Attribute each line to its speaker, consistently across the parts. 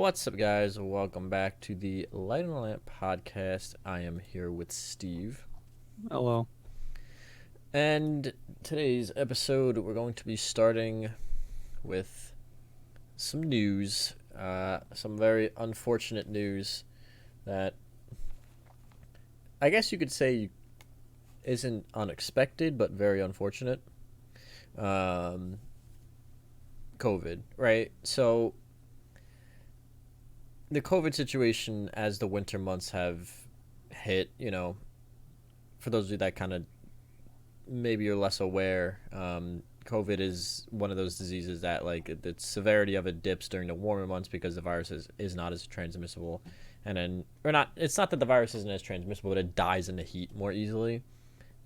Speaker 1: What's up, guys? Welcome back to the Light on the Lamp podcast. I am here with Steve.
Speaker 2: Hello.
Speaker 1: And today's episode, we're going to be starting with some news. Some very unfortunate news that I guess you could say isn't unexpected, but very unfortunate. COVID, right? So the COVID situation as the winter months have hit, for those of you that kind of maybe you're less aware, COVID is one of those diseases that like the severity of it dips during the warmer months because the virus is not as transmissible, and then or not. It's not that the virus isn't as transmissible, but it dies in the heat more easily.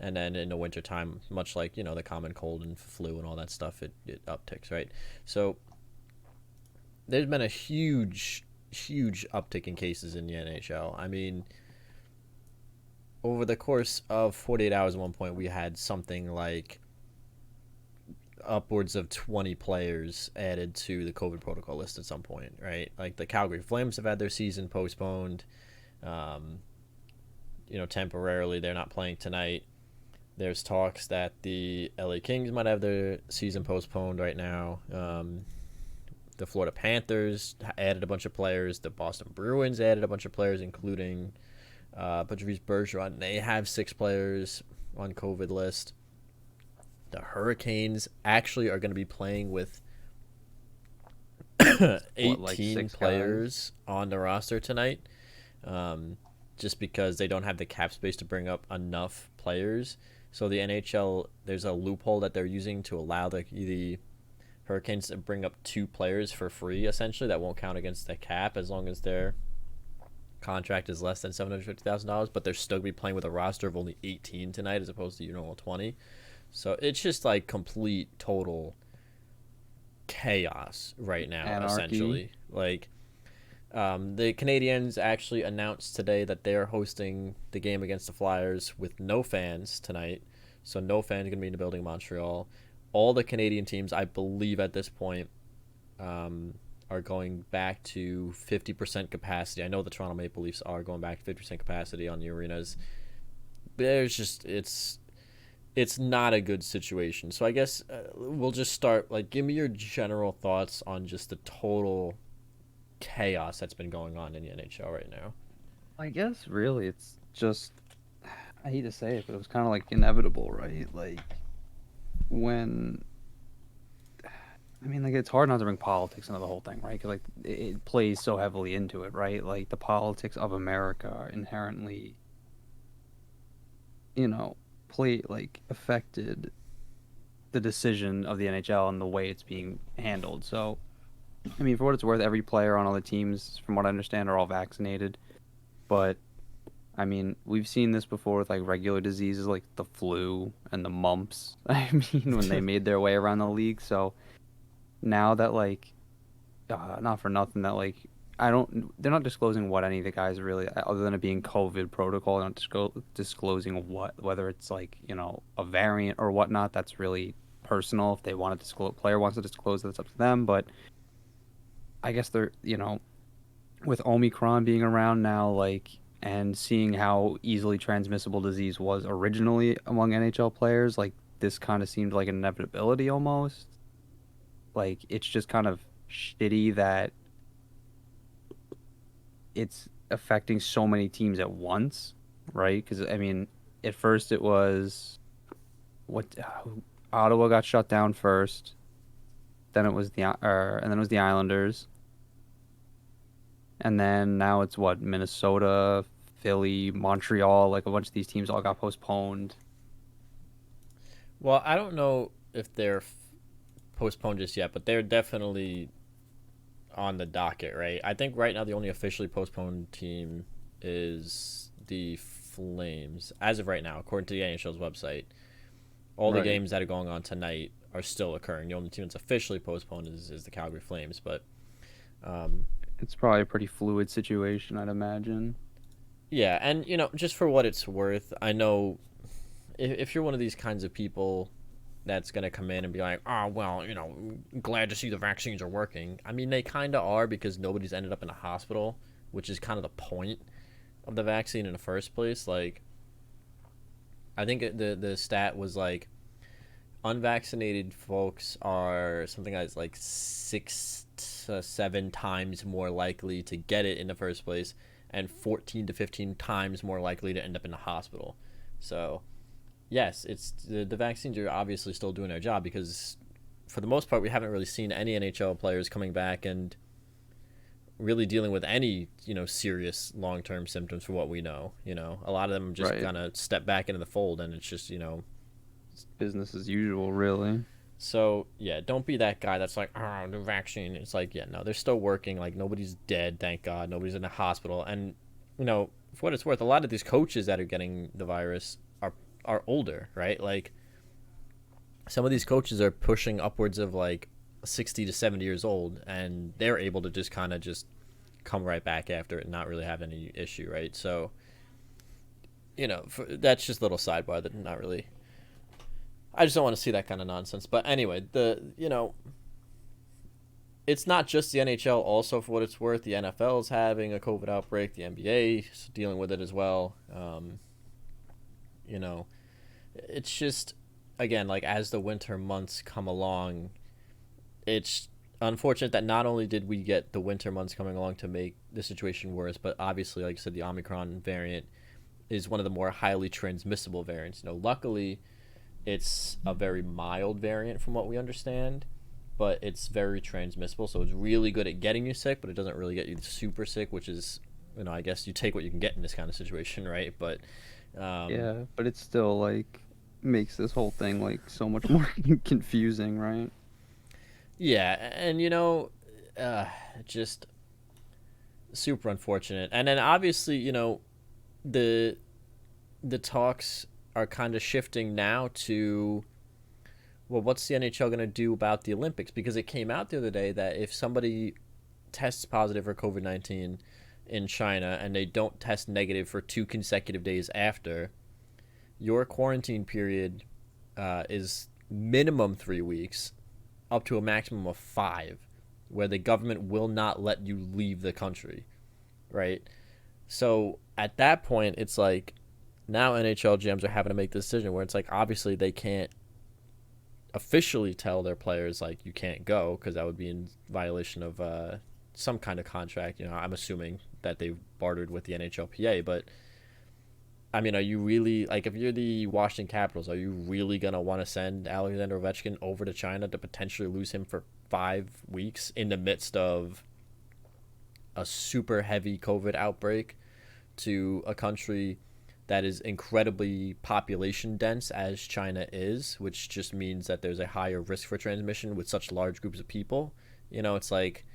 Speaker 1: And then in the wintertime, much like the common cold and flu and all that stuff, it upticks, right? So there's been a huge uptick in cases in the NHL. I mean, over the course of 48 hours at one point, we had something like upwards of 20 players added to the COVID protocol list at some point, right? Like the Calgary Flames have had their season postponed. Um, Temporarily, they're not playing tonight. There's talks that the LA Kings might have their season postponed right now. The Florida Panthers added a bunch of players. The Boston Bruins added a bunch of players, including Patrice Bergeron. They have 6 players on COVID list. The Hurricanes actually are going to be playing with 18 players on the roster tonight, just because they don't have the cap space to bring up enough players. So the NHL, there's a loophole that they're using to allow the Hurricanes to bring up 2 players for free, essentially. That won't count against the cap as long as their contract is less than $750,000, but they're still going to be playing with a roster of only 18 tonight as opposed to your normal 20. So it's just like complete, total chaos right now,
Speaker 2: Anarchy.
Speaker 1: essentially. Like, the Canadiens actually announced today that they are hosting the game against the Flyers with no fans tonight. So no fans going to be in the building in Montreal. All the Canadian teams, I believe at this point, are going back to 50% capacity. I know the Toronto Maple Leafs are going back to 50% capacity on the arenas. There's just it's not a good situation. So I guess we'll just start. Like, give me your general thoughts on just the total chaos that's been going on in the NHL right now.
Speaker 2: I guess really it's just, I hate to say it, but it was kind of like inevitable, right? Like when like it's hard not to bring politics into the whole thing, right? Because like it plays so heavily into it, right? Like the politics of America are inherently, you know, affected the decision of the NHL and the way it's being handled. So, I mean, for what it's worth, every player on all the teams, from what I understand, are all vaccinated. But I mean, we've seen this before with like regular diseases like the flu and the mumps. I mean, when they made their way around the league. So now that like, not for nothing, that like they're not disclosing what any of the guys really, other than it being COVID protocol. They're not disclosing whether it's like a variant or whatnot. That's really personal. If they want to disclose, player wants to disclose, that's up to them. But I guess they're with Omicron being around now, like, and seeing how easily transmissible disease was originally among NHL players, like, this kind of seemed like an inevitability almost. Like, it's just kind of shitty that it's affecting so many teams at once, right? Because, I mean, at first it was what Ottawa got shut down first, then it was and then it was the Islanders. And then now it's what, Minnesota, Philly, Montreal, like a bunch of these teams all got postponed.
Speaker 1: Well, I don't know if they're postponed just yet, but they're definitely on the docket, right? I think right now the only officially postponed team is the Flames, as of right now, according to the NHL's website. All the
Speaker 2: Right.
Speaker 1: games that are going on tonight are still occurring. The only team that's officially postponed is the Calgary Flames, but um,
Speaker 2: It's probably a pretty fluid situation, I'd imagine.
Speaker 1: yeah, and just for what it's worth, I know if you're one of these kinds of people that's going to come in and be like, oh, well, glad to see the vaccines are working. I mean, they kind of are because nobody's ended up in a hospital, which is kind of the point of the vaccine in the first place. Like, I think the stat was like unvaccinated folks are something that's like 6 to 7 times more likely to get it in the first place, and 14 to 15 times more likely to end up in the hospital. So yes, it's the vaccines are obviously still doing their job because for the most part we haven't really seen any NHL players coming back and really dealing with any serious long-term symptoms for what we know. A lot of them just
Speaker 2: Right.
Speaker 1: kind of step back into the fold, and it's just
Speaker 2: Business as usual, really.
Speaker 1: so yeah, don't be that guy that's like, oh, the vaccine. It's like, yeah, no, they're still working. Like, nobody's dead, thank God. Nobody's in a hospital. And for what it's worth, a lot of these coaches that are getting the virus are older, right? Like, some of these coaches are pushing upwards of like 60 to 70 years old, and they're able to just kind of just come right back after it and not really have any issue, right? So that's just a little sidebar that not really. I just don't want to see that kind of nonsense. But anyway, it's not just the NHL. Also, for what it's worth, the NFL is having a COVID outbreak. The NBA is dealing with it as well. You know, it's just, again, like, as the winter months come along, it's unfortunate that not only did we get the winter months coming along to make the situation worse, but obviously, like I said, the Omicron variant is one of the more highly transmissible variants. Luckily, it's a very mild variant from what we understand, but it's very transmissible. So it's really good at getting you sick, but it doesn't really get you super sick, which is, I guess you take what you can get in this kind of situation, right? But
Speaker 2: Yeah, but it still like makes this whole thing like so much more confusing, right?
Speaker 1: yeah, and just super unfortunate. And then obviously, the the talks are kind of shifting now to, well, what's the NHL going to do about the Olympics? Because it came out the other day that if somebody tests positive for COVID-19 in China and they don't test negative for 2 consecutive days after, your quarantine period is minimum 3 weeks, up to a maximum of 5, where the government will not let you leave the country, right? So at that point, it's like now NHL GMs are having to make the decision where it's like, obviously they can't officially tell their players like you can't go because that would be in violation of some kind of contract. I'm assuming that they've bartered with the NHLPA, but I mean, are you really, like, if you're the Washington Capitals, are you really gonna want to send Alexander Ovechkin over to China to potentially lose him for 5 weeks in the midst of a super heavy COVID outbreak to a country that is incredibly population dense as China is, which just means that there's a higher risk for transmission with such large groups of people? It's like,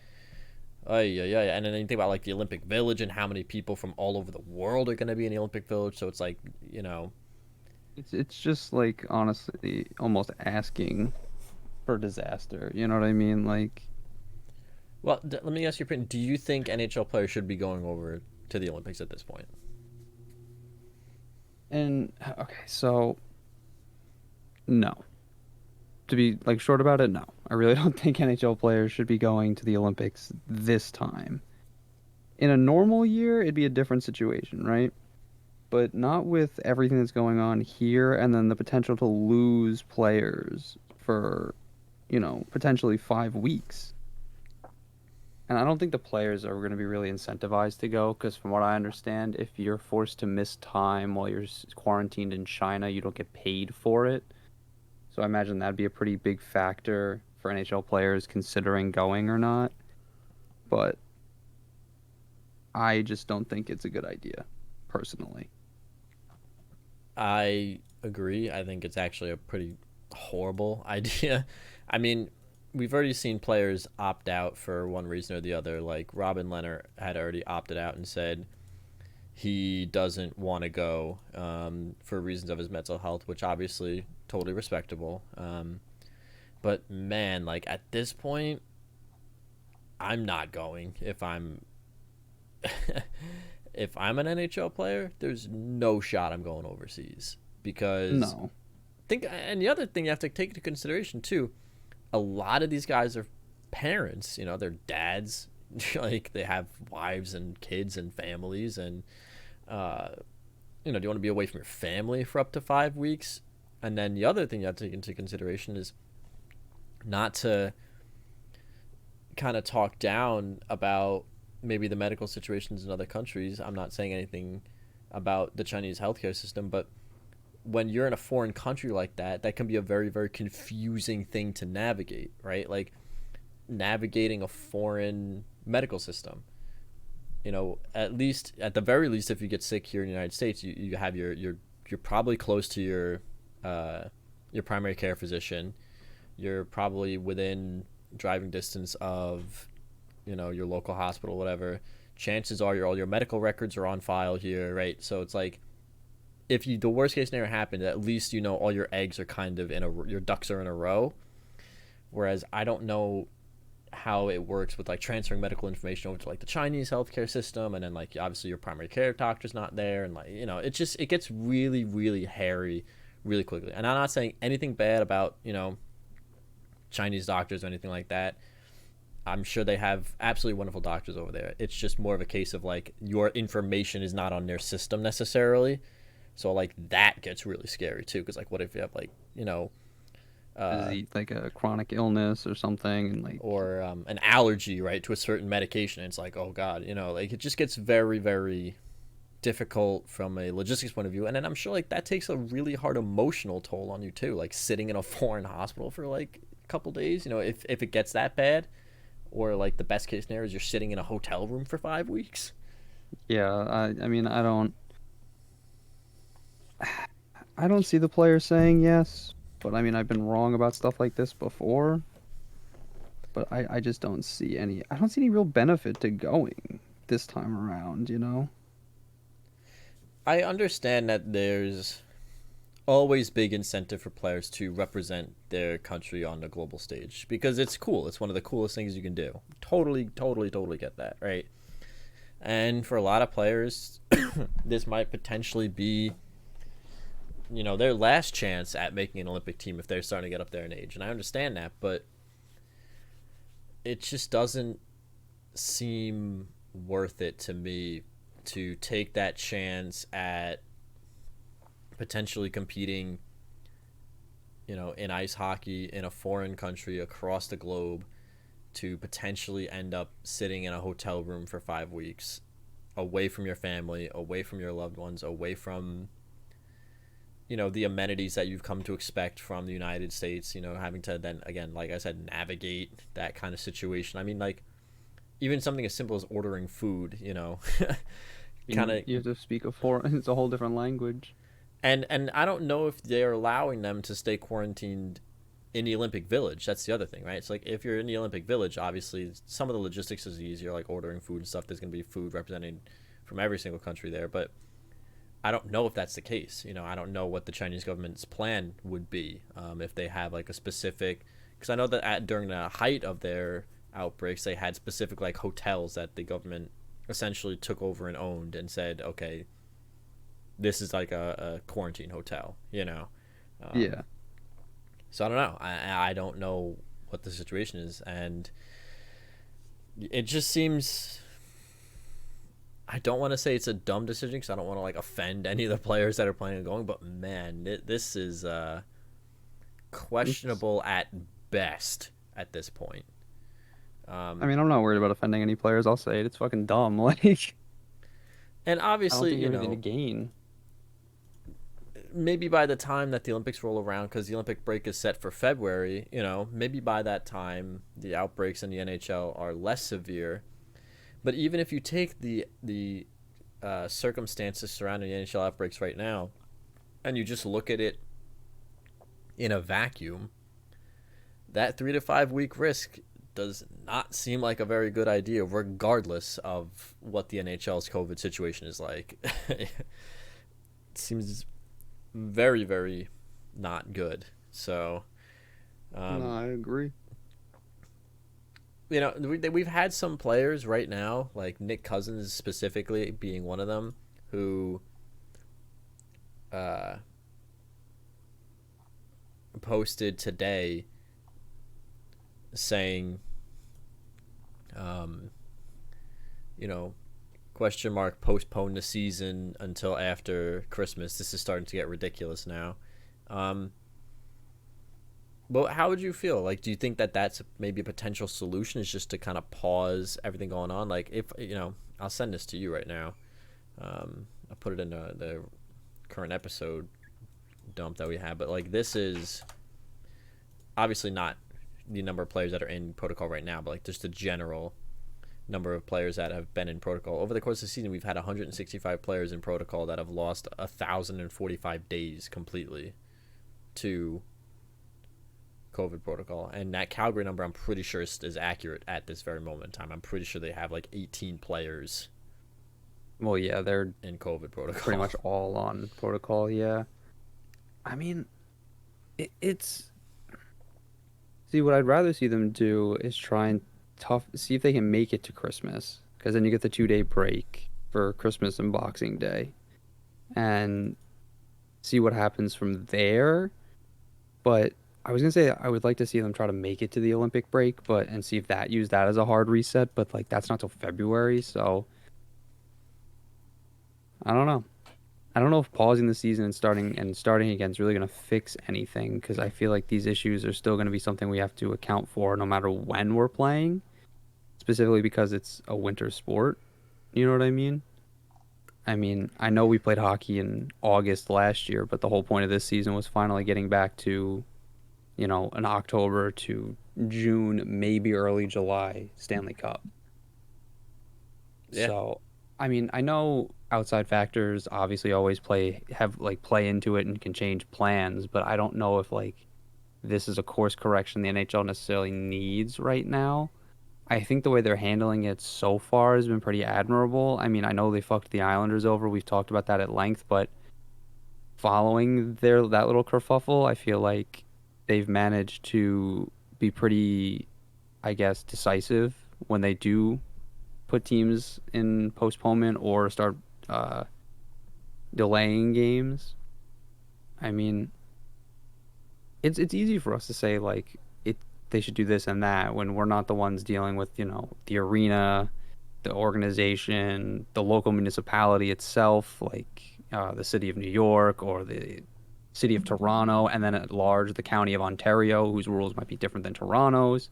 Speaker 1: oh yeah. And then you think about like the Olympic Village and how many people from all over the world are going to be in the Olympic Village. So it's like,
Speaker 2: It's just like honestly almost asking for disaster. You know what I mean? Like,
Speaker 1: well, let me ask you, do you think NHL players should be going over to the Olympics at this point?
Speaker 2: and okay, so no. To be like short about it, no. I really don't think NHL players should be going to the Olympics this time. In a normal year, it'd be a different situation, right? But not with everything that's going on here and then the potential to lose players for, potentially 5 weeks. And I don't think the players are going to be really incentivized to go because, from what I understand, if you're forced to miss time while you're quarantined in China, you don't get paid for it. So I imagine that'd be a pretty big factor for NHL players considering going or not. But I just don't think it's a good idea, personally.
Speaker 1: I agree. I think it's actually a pretty horrible idea. I mean, we've already seen players opt out for one reason or the other. Like Robin Leonard had already opted out and said he doesn't want to go for reasons of his mental health, which obviously totally respectable. But man, like, at this point, I'm not going. If I'm an NHL player, there's no shot I'm going overseas because
Speaker 2: No.
Speaker 1: think, and the other thing you have to take into consideration too, a lot of these guys are parents. You know, they're dads. Like they have wives and kids and families, and uh, do you want to be away from your family for up to 5 weeks? And then the other thing you have to take into consideration is not to kind of talk down about maybe the medical situations in other countries. I'm not saying anything about the Chinese healthcare system, but when you're in a foreign country like that, that can be a very, very confusing thing to navigate, right? Like navigating a foreign medical system. At the very least, if you get sick here in the United States, you have you're probably close to your primary care physician. You're probably within driving distance of, your local hospital, whatever. Chances are all your medical records are on file here, right? So it's like, if the worst case scenario happened, at least all your eggs are kind of your ducks are in a row. Whereas I don't know how it works with like transferring medical information over to like the Chinese healthcare system, and then like obviously your primary care doctor's not there, and like it gets really, really hairy really quickly. And I'm not saying anything bad about Chinese doctors or anything like that. I'm sure they have absolutely wonderful doctors over there. It's just more of a case of like your information is not on their system necessarily. So like that gets really scary too, because like what if you have like
Speaker 2: Disease, like a chronic illness or something, and like
Speaker 1: or an allergy, right, to a certain medication. It's like, oh god, like it just gets very, very difficult from a logistics point of view. And then I'm sure like that takes a really hard emotional toll on you too, like sitting in a foreign hospital for like a couple days, if it gets that bad. Or like the best case scenario is you're sitting in a hotel room for 5 weeks.
Speaker 2: yeah. I mean, I don't see the players saying yes, but I mean, I've been wrong about stuff like this before. But I just I don't see any real benefit to going this time around, you know?
Speaker 1: I understand that there's always big incentive for players to represent their country on the global stage because it's cool. It's one of the coolest things you can do. Totally, totally, totally get that, right? And for a lot of players, this might potentially be, their last chance at making an Olympic team if they're starting to get up there in age. And I understand that, but it just doesn't seem worth it to me to take that chance at potentially competing, in ice hockey in a foreign country across the globe to potentially end up sitting in a hotel room for 5 weeks away from your family, away from your loved ones, away from, the amenities that you've come to expect from the United States, having to then, again, like I said, navigate that kind of situation. I mean, like, even something as simple as ordering food, kind of.
Speaker 2: You have to speak a foreign, it's a whole different language.
Speaker 1: And I don't know if they're allowing them to stay quarantined in the Olympic Village. That's the other thing, right? It's like if you're in the Olympic Village, obviously some of the logistics is easier, like ordering food and stuff. There's going to be food represented from every single country there, but I don't know if that's the case. I don't know what the Chinese government's plan would be if they have like a specific. Because I know that during the height of their outbreaks, they had specific like hotels that the government essentially took over and owned and said, okay, this is like a quarantine hotel,
Speaker 2: Yeah.
Speaker 1: So I don't know. I don't know what the situation is, and it just seems. I don't want to say it's a dumb decision because I don't want to like offend any of the players that are planning on going, but man, this is questionable at best at this point.
Speaker 2: I mean, I'm not worried about offending any players. I'll say it. It's fucking dumb. Like,
Speaker 1: And
Speaker 2: I don't
Speaker 1: obviously,
Speaker 2: think you have anything to gain.
Speaker 1: maybe by the time that the Olympics roll around, because the Olympic break is set for February, maybe by that time the outbreaks in the NHL are less severe. But even if you take the circumstances surrounding the NHL outbreaks right now, and you just look at it in a vacuum, that 3 to 5 week risk does not seem like a very good idea, regardless of what the NHL's COVID situation is like. It seems very, very not good. So,
Speaker 2: No,
Speaker 1: um,
Speaker 2: I agree.
Speaker 1: we've had some players right now, like Nick Cousins specifically being one of them, who uh, posted today saying, um, you know, question mark, postpone the season until after Christmas. This is starting to get ridiculous now. Um, but how would you feel? Like, do you think that that's maybe a potential solution? Is just to kind of pause everything going on? Like, if I'll send this to you right now. I'll put it in the current episode dump that we have. But like, this is obviously not the number of players that are in protocol right now, but like just the general number of players that have been in protocol over the course of the season. We've had 165 players in protocol that have lost 1,045 days completely to COVID protocol, and that Calgary number I'm pretty sure is accurate at this very moment in time. I'm pretty sure they have like 18 players.
Speaker 2: Well, yeah, they're
Speaker 1: in COVID protocol.
Speaker 2: pretty much all on protocol. Yeah, I mean, it's see what I'd rather see them do is try and see if they can make it to Christmas, because then you get the 2-day break for Christmas and Boxing Day, and see what happens from there. But I was gonna say I would like to see them try to make it to the Olympic break, but and see if use that as a hard reset. But like that's not till February, so I don't know. I don't know if pausing the season and starting again is really gonna fix anything, because I feel like these issues are still gonna be something we have to account for no matter when we're playing, specifically because it's a winter sport. You know what I mean? I mean, I know we played hockey in August last year, but the whole point of this season was finally getting back to, an October to June, maybe early July Stanley Cup.
Speaker 1: Yeah.
Speaker 2: So, I mean, I know outside factors obviously always play into it and can change plans, but I don't know if this is a course correction the NHL necessarily needs right now. I think the way they're handling it so far has been pretty admirable. I mean, I know they fucked the Islanders over. We've talked about that at length, but following that little kerfuffle, I feel like they've managed to be pretty, I guess, decisive when they do put teams in postponement or start delaying games. I mean, it's easy for us to say they should do this and that when we're not the ones dealing with, the arena, the organization, the local municipality itself, the city of New York or the city of Toronto, and then at large the county of Ontario, whose rules might be different than Toronto's.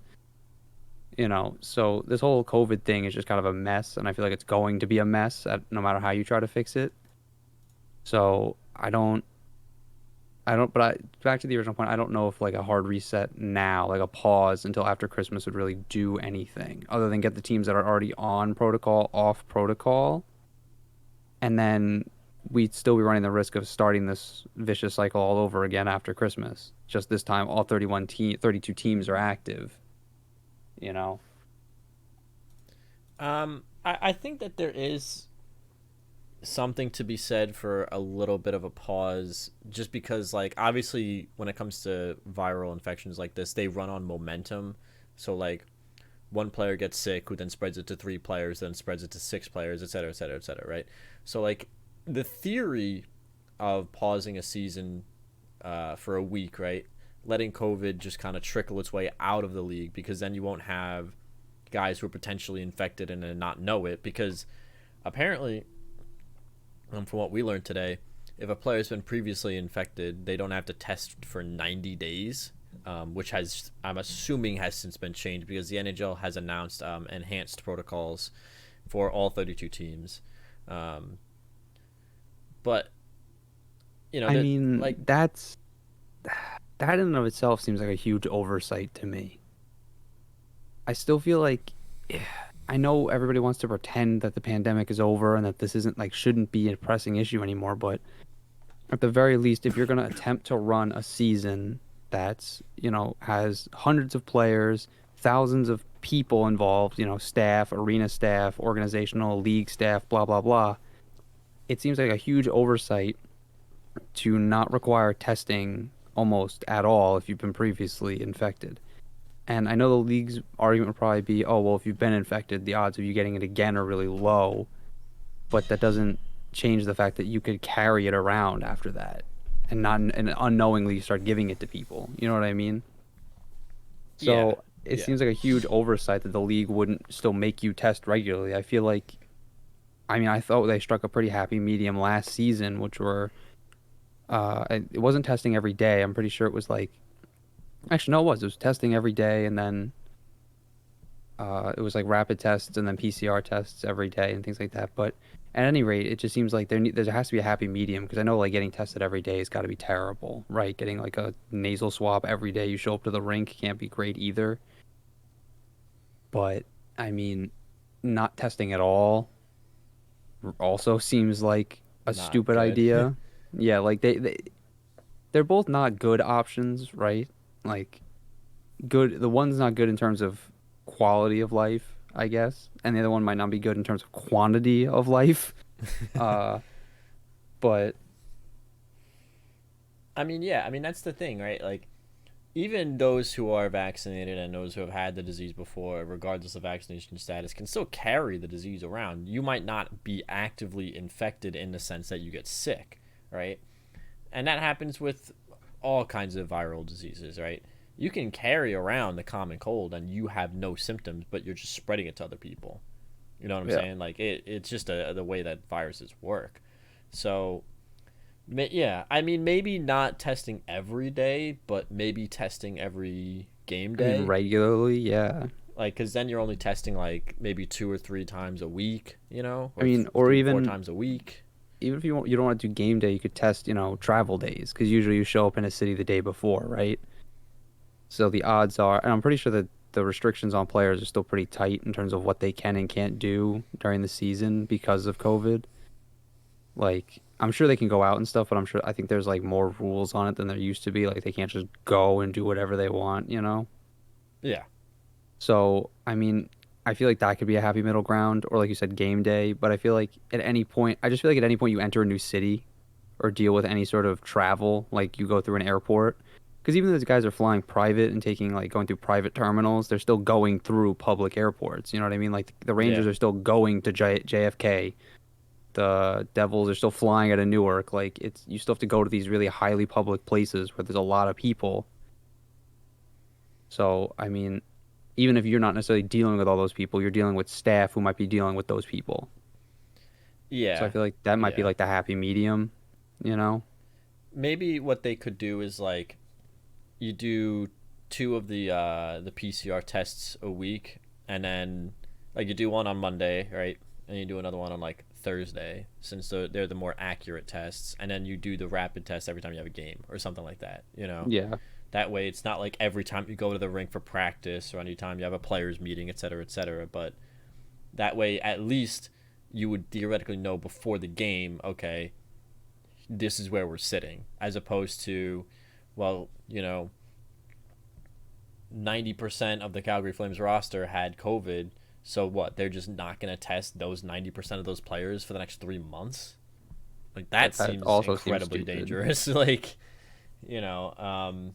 Speaker 2: So this whole COVID thing is just kind of a mess, and I feel like it's going to be a mess no matter how you try to fix it. So back to the original point, I don't know if a hard reset now, like a pause until after Christmas would really do anything other than get the teams that are already on protocol off protocol. And then we'd still be running the risk of starting this vicious cycle all over again after Christmas. Just this time, all 32 teams are active,
Speaker 1: I think that there is something to be said for a little bit of a pause, just because obviously when it comes to viral infections like this, they run on momentum. So one player gets sick, who then spreads it to 3 players, then spreads it to 6 players, et cetera, et cetera, et cetera, right? So the theory of pausing a season for a week, right, letting COVID just kind of trickle its way out of the league, because then you won't have guys who are potentially infected and then not know it, because apparently, from what we learned today, if a player's been previously infected, they don't have to test for 90 days, which I'm assuming has since been changed, because the NHL has announced enhanced protocols for all 32 teams. But,
Speaker 2: I mean, that in and of itself seems like a huge oversight to me. I still feel like, I know everybody wants to pretend that the pandemic is over and that this shouldn't be a pressing issue anymore, but at the very least, if you're going to attempt to run a season that's, has hundreds of players, thousands of people involved, staff, arena staff, organizational, league staff, blah, blah, blah, it seems like a huge oversight to not require testing almost at all if you've been previously infected. And I know the league's argument would probably be, oh, well, if you've been infected, the odds of you getting it again are really low. But that doesn't change the fact that you could carry it around after that. and not and unknowingly start giving it to people. You know what I mean?
Speaker 1: Yeah.
Speaker 2: So it
Speaker 1: Yeah.
Speaker 2: seems like a huge oversight that the league wouldn't still make you test regularly. I feel like, I mean, I thought they struck a pretty happy medium last season, which were it wasn't testing every day. I'm pretty sure it was like, actually no, it was testing every day, and then it was like rapid tests and then PCR tests every day and things like that. But at any rate, it just seems like there has to be a happy medium because I know like getting tested every day has got to be terrible, right? Getting like a nasal swab every day you show up to the rink can't be great either. But I mean, not testing at all also seems like a
Speaker 1: Not
Speaker 2: stupid
Speaker 1: good.
Speaker 2: idea. Yeah, like they're both not good options, right? Like good, the one's not good in terms of quality of life, I guess, and the other one might not be good in terms of quantity of life. Uh, but
Speaker 1: I mean, yeah. I mean, that's the thing, right? Like, even those who are vaccinated and those who have had the disease before, regardless of vaccination status, can still carry the disease around. You might not be actively infected in the sense that you get sick, right? And that happens with all kinds of viral diseases, right? You can carry around the common cold and you have no symptoms, but you're just spreading it to other people. You know what I'm
Speaker 2: yeah,
Speaker 1: saying? Like it's just the way that viruses work. So yeah, I mean maybe not testing every day, but maybe testing every game
Speaker 2: I mean
Speaker 1: day.
Speaker 2: regularly, yeah.
Speaker 1: Like, cause then you're only testing like maybe 2 or 3 times a week,
Speaker 2: I
Speaker 1: or
Speaker 2: mean, or
Speaker 1: 3 4 times a week.
Speaker 2: even if you don't want to do game day, you could test, travel days because usually you show up in a city the day before, right? So the odds are, and I'm pretty sure that the restrictions on players are still pretty tight in terms of what they can and can't do during the season because of COVID. Like, I'm sure they can go out and stuff, but I think there's like more rules on it than there used to be. Like, they can't just go and do whatever they want, you know?
Speaker 1: Yeah,
Speaker 2: So, I mean, I feel like that could be a happy middle ground, or like you said, game day. But I feel like at any point, I just feel like at any point you enter a new city or deal with any sort of travel, like you go through an airport, because even though those guys are flying private and taking like going through private terminals, they're still going through public airports. You know what I mean? Like the
Speaker 1: yeah,
Speaker 2: Rangers are still going to JFK. The Devils are still flying out of Newark. Like it's you still have to go to these really highly public places where there's a lot of people. So, I mean, even if you're not necessarily dealing with all those people, you're dealing with staff who might be dealing with those people. So I
Speaker 1: yeah,
Speaker 2: feel like that might be
Speaker 1: yeah.
Speaker 2: like the happy medium, you know?
Speaker 1: Maybe what they could do is like you do two of the PCR tests a week, and then like you do one on Monday, right? And you do another one on like Thursday, since they're the more accurate tests, and then you do the rapid test every time you have a game or something like that.
Speaker 2: Yeah.
Speaker 1: That way it's not like every time you go to the rink for practice or any time you have a players meeting, et cetera, et cetera. But that way at least you would theoretically know before the game, okay, this is where we're sitting, as opposed to, well, 90% of the Calgary Flames roster had COVID. So what? They're just not going to test those 90% of those players for the next 3 months? Like, that
Speaker 2: That
Speaker 1: seems
Speaker 2: also seems
Speaker 1: incredibly
Speaker 2: stupid.
Speaker 1: dangerous. Like, you know, um,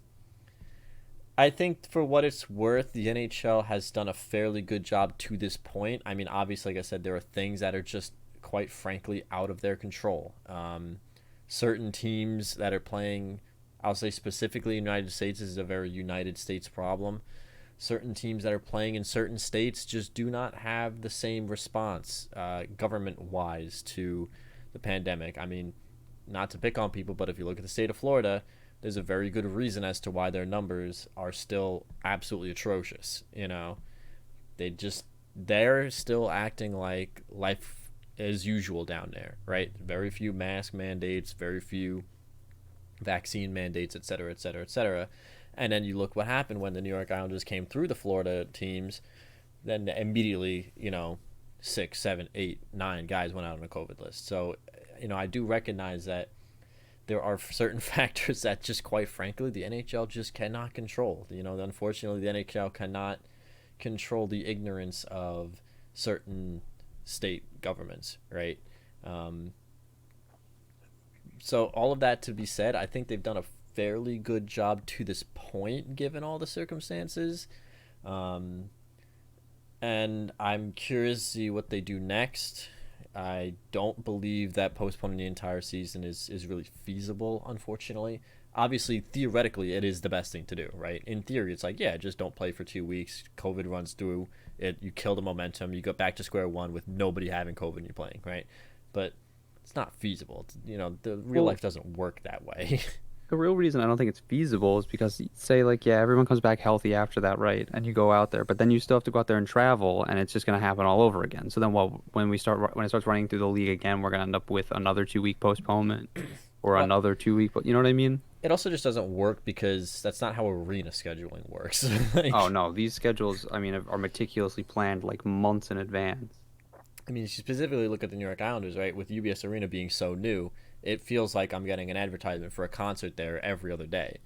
Speaker 1: I think for what it's worth, the NHL has done a fairly good job to this point. I mean, obviously, like I said, there are things that are just quite frankly out of their control. Certain teams that are playing, I'll say specifically United States, is a very United States problem. Certain teams that are playing in certain states just do not have the same response government wise to the pandemic. I mean, not to pick on people, but if you look at the state of Florida, there's a very good reason as to why their numbers are still absolutely atrocious. They're still acting like life as usual down there, right? Very few mask mandates, very few vaccine mandates, et cetera, et cetera, et cetera. And then you look what happened when the New York Islanders came through the Florida teams. Then immediately, 6, 7, 8, 9 guys went out on a COVID list. So, I do recognize that there are certain factors that just quite frankly the NHL just cannot control. Unfortunately the NHL cannot control the ignorance of certain state governments, right? Um, so all of that to be said, I think they've done a fairly good job to this point given all the circumstances. Um, and I'm curious to see what they do next. I don't believe that postponing the entire season is really feasible, unfortunately. Obviously, theoretically, it is the best thing to do, right? In theory, it's like, yeah, just don't play for 2 weeks. COVID runs through it. You kill the momentum. You go back to square one with nobody having COVID and you're playing, right? But it's not feasible. The real
Speaker 2: Well,
Speaker 1: life doesn't work that way.
Speaker 2: the real reason I don't think it's feasible is because say like yeah, everyone comes back healthy after that, right? And you go out there, but then you still have to go out there and travel, and it's just going to happen all over again. So then, when it starts running through the league again, we're going to end up with another 2 week postponement or
Speaker 1: Well,
Speaker 2: another 2 week. But you know what I mean?
Speaker 1: it also just doesn't work because that's not how arena scheduling works. like,
Speaker 2: Oh no, these schedules, I mean, are meticulously planned like months in advance.
Speaker 1: I mean, you specifically look at the New York Islanders, right? With UBS Arena being so new, it feels like I'm getting an advertisement for a concert there every other day,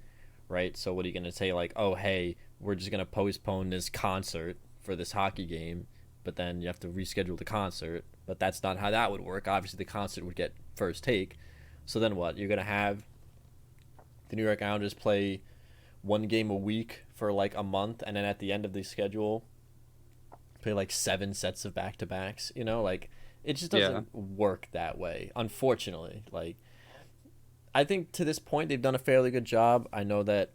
Speaker 1: right? So what are you going to say? Like, oh, hey, we're just going to postpone this concert for this hockey game, but then you have to reschedule the concert. But that's not how that would work. Obviously, the concert would get first take. So then what? You're going to have the New York Islanders play one game a week for like a month, and then at the end of the schedule, play like 7 sets of back to backs. Like it just
Speaker 2: Yeah.
Speaker 1: doesn't work that way. Unfortunately, like I think to this point they've done a fairly good job. I know that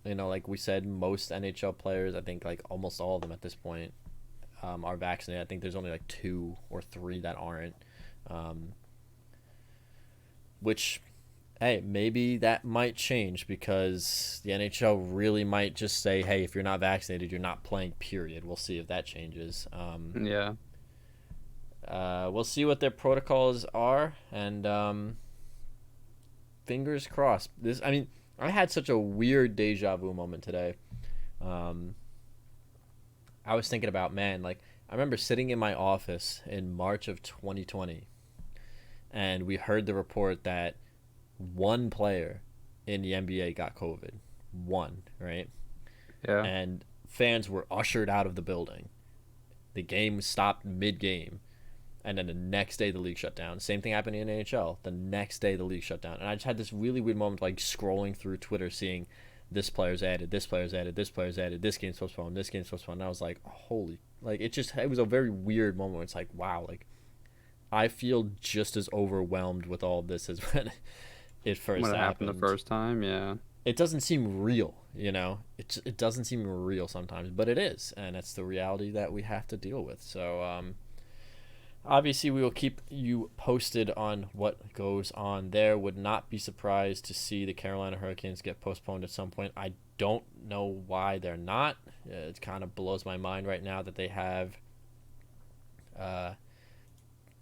Speaker 1: like we said, most NHL players, I think like almost all of them at this point, are vaccinated. I think there's only like 2 or 3 that aren't, um, which hey, maybe that might change because the NHL really might just say, hey, if you're not vaccinated, you're not playing, period. We'll see if that changes.
Speaker 2: Yeah.
Speaker 1: We'll see what their protocols are, and fingers crossed. I mean, I had such a weird deja vu moment today. Um, I was thinking about, man, like, I remember sitting in my office in March of 2020, and we heard the report that one player in the NBA got COVID. One, right?
Speaker 2: Yeah.
Speaker 1: And fans were ushered out of the building. The game stopped mid game. And then the next day, the league shut down. Same thing happened in the NHL. The next day, the league shut down. And I just had this really weird moment, like scrolling through Twitter, seeing this player's added, this player's added, this player's added, this game's postponed, this game's postponed. And I was like, holy, like it was a very weird moment. Where it's like, wow, like I feel just as overwhelmed with all of this as when it
Speaker 2: When
Speaker 1: first
Speaker 2: it happened the
Speaker 1: happened.
Speaker 2: first time, yeah.
Speaker 1: It doesn't seem real, It doesn't seem real sometimes, but it is, and that's the reality that we have to deal with. So, obviously, we will keep you posted on what goes on there. Would not be surprised to see the Carolina Hurricanes get postponed at some point. I don't know why they're not. It kind of blows my mind right now that they have uh,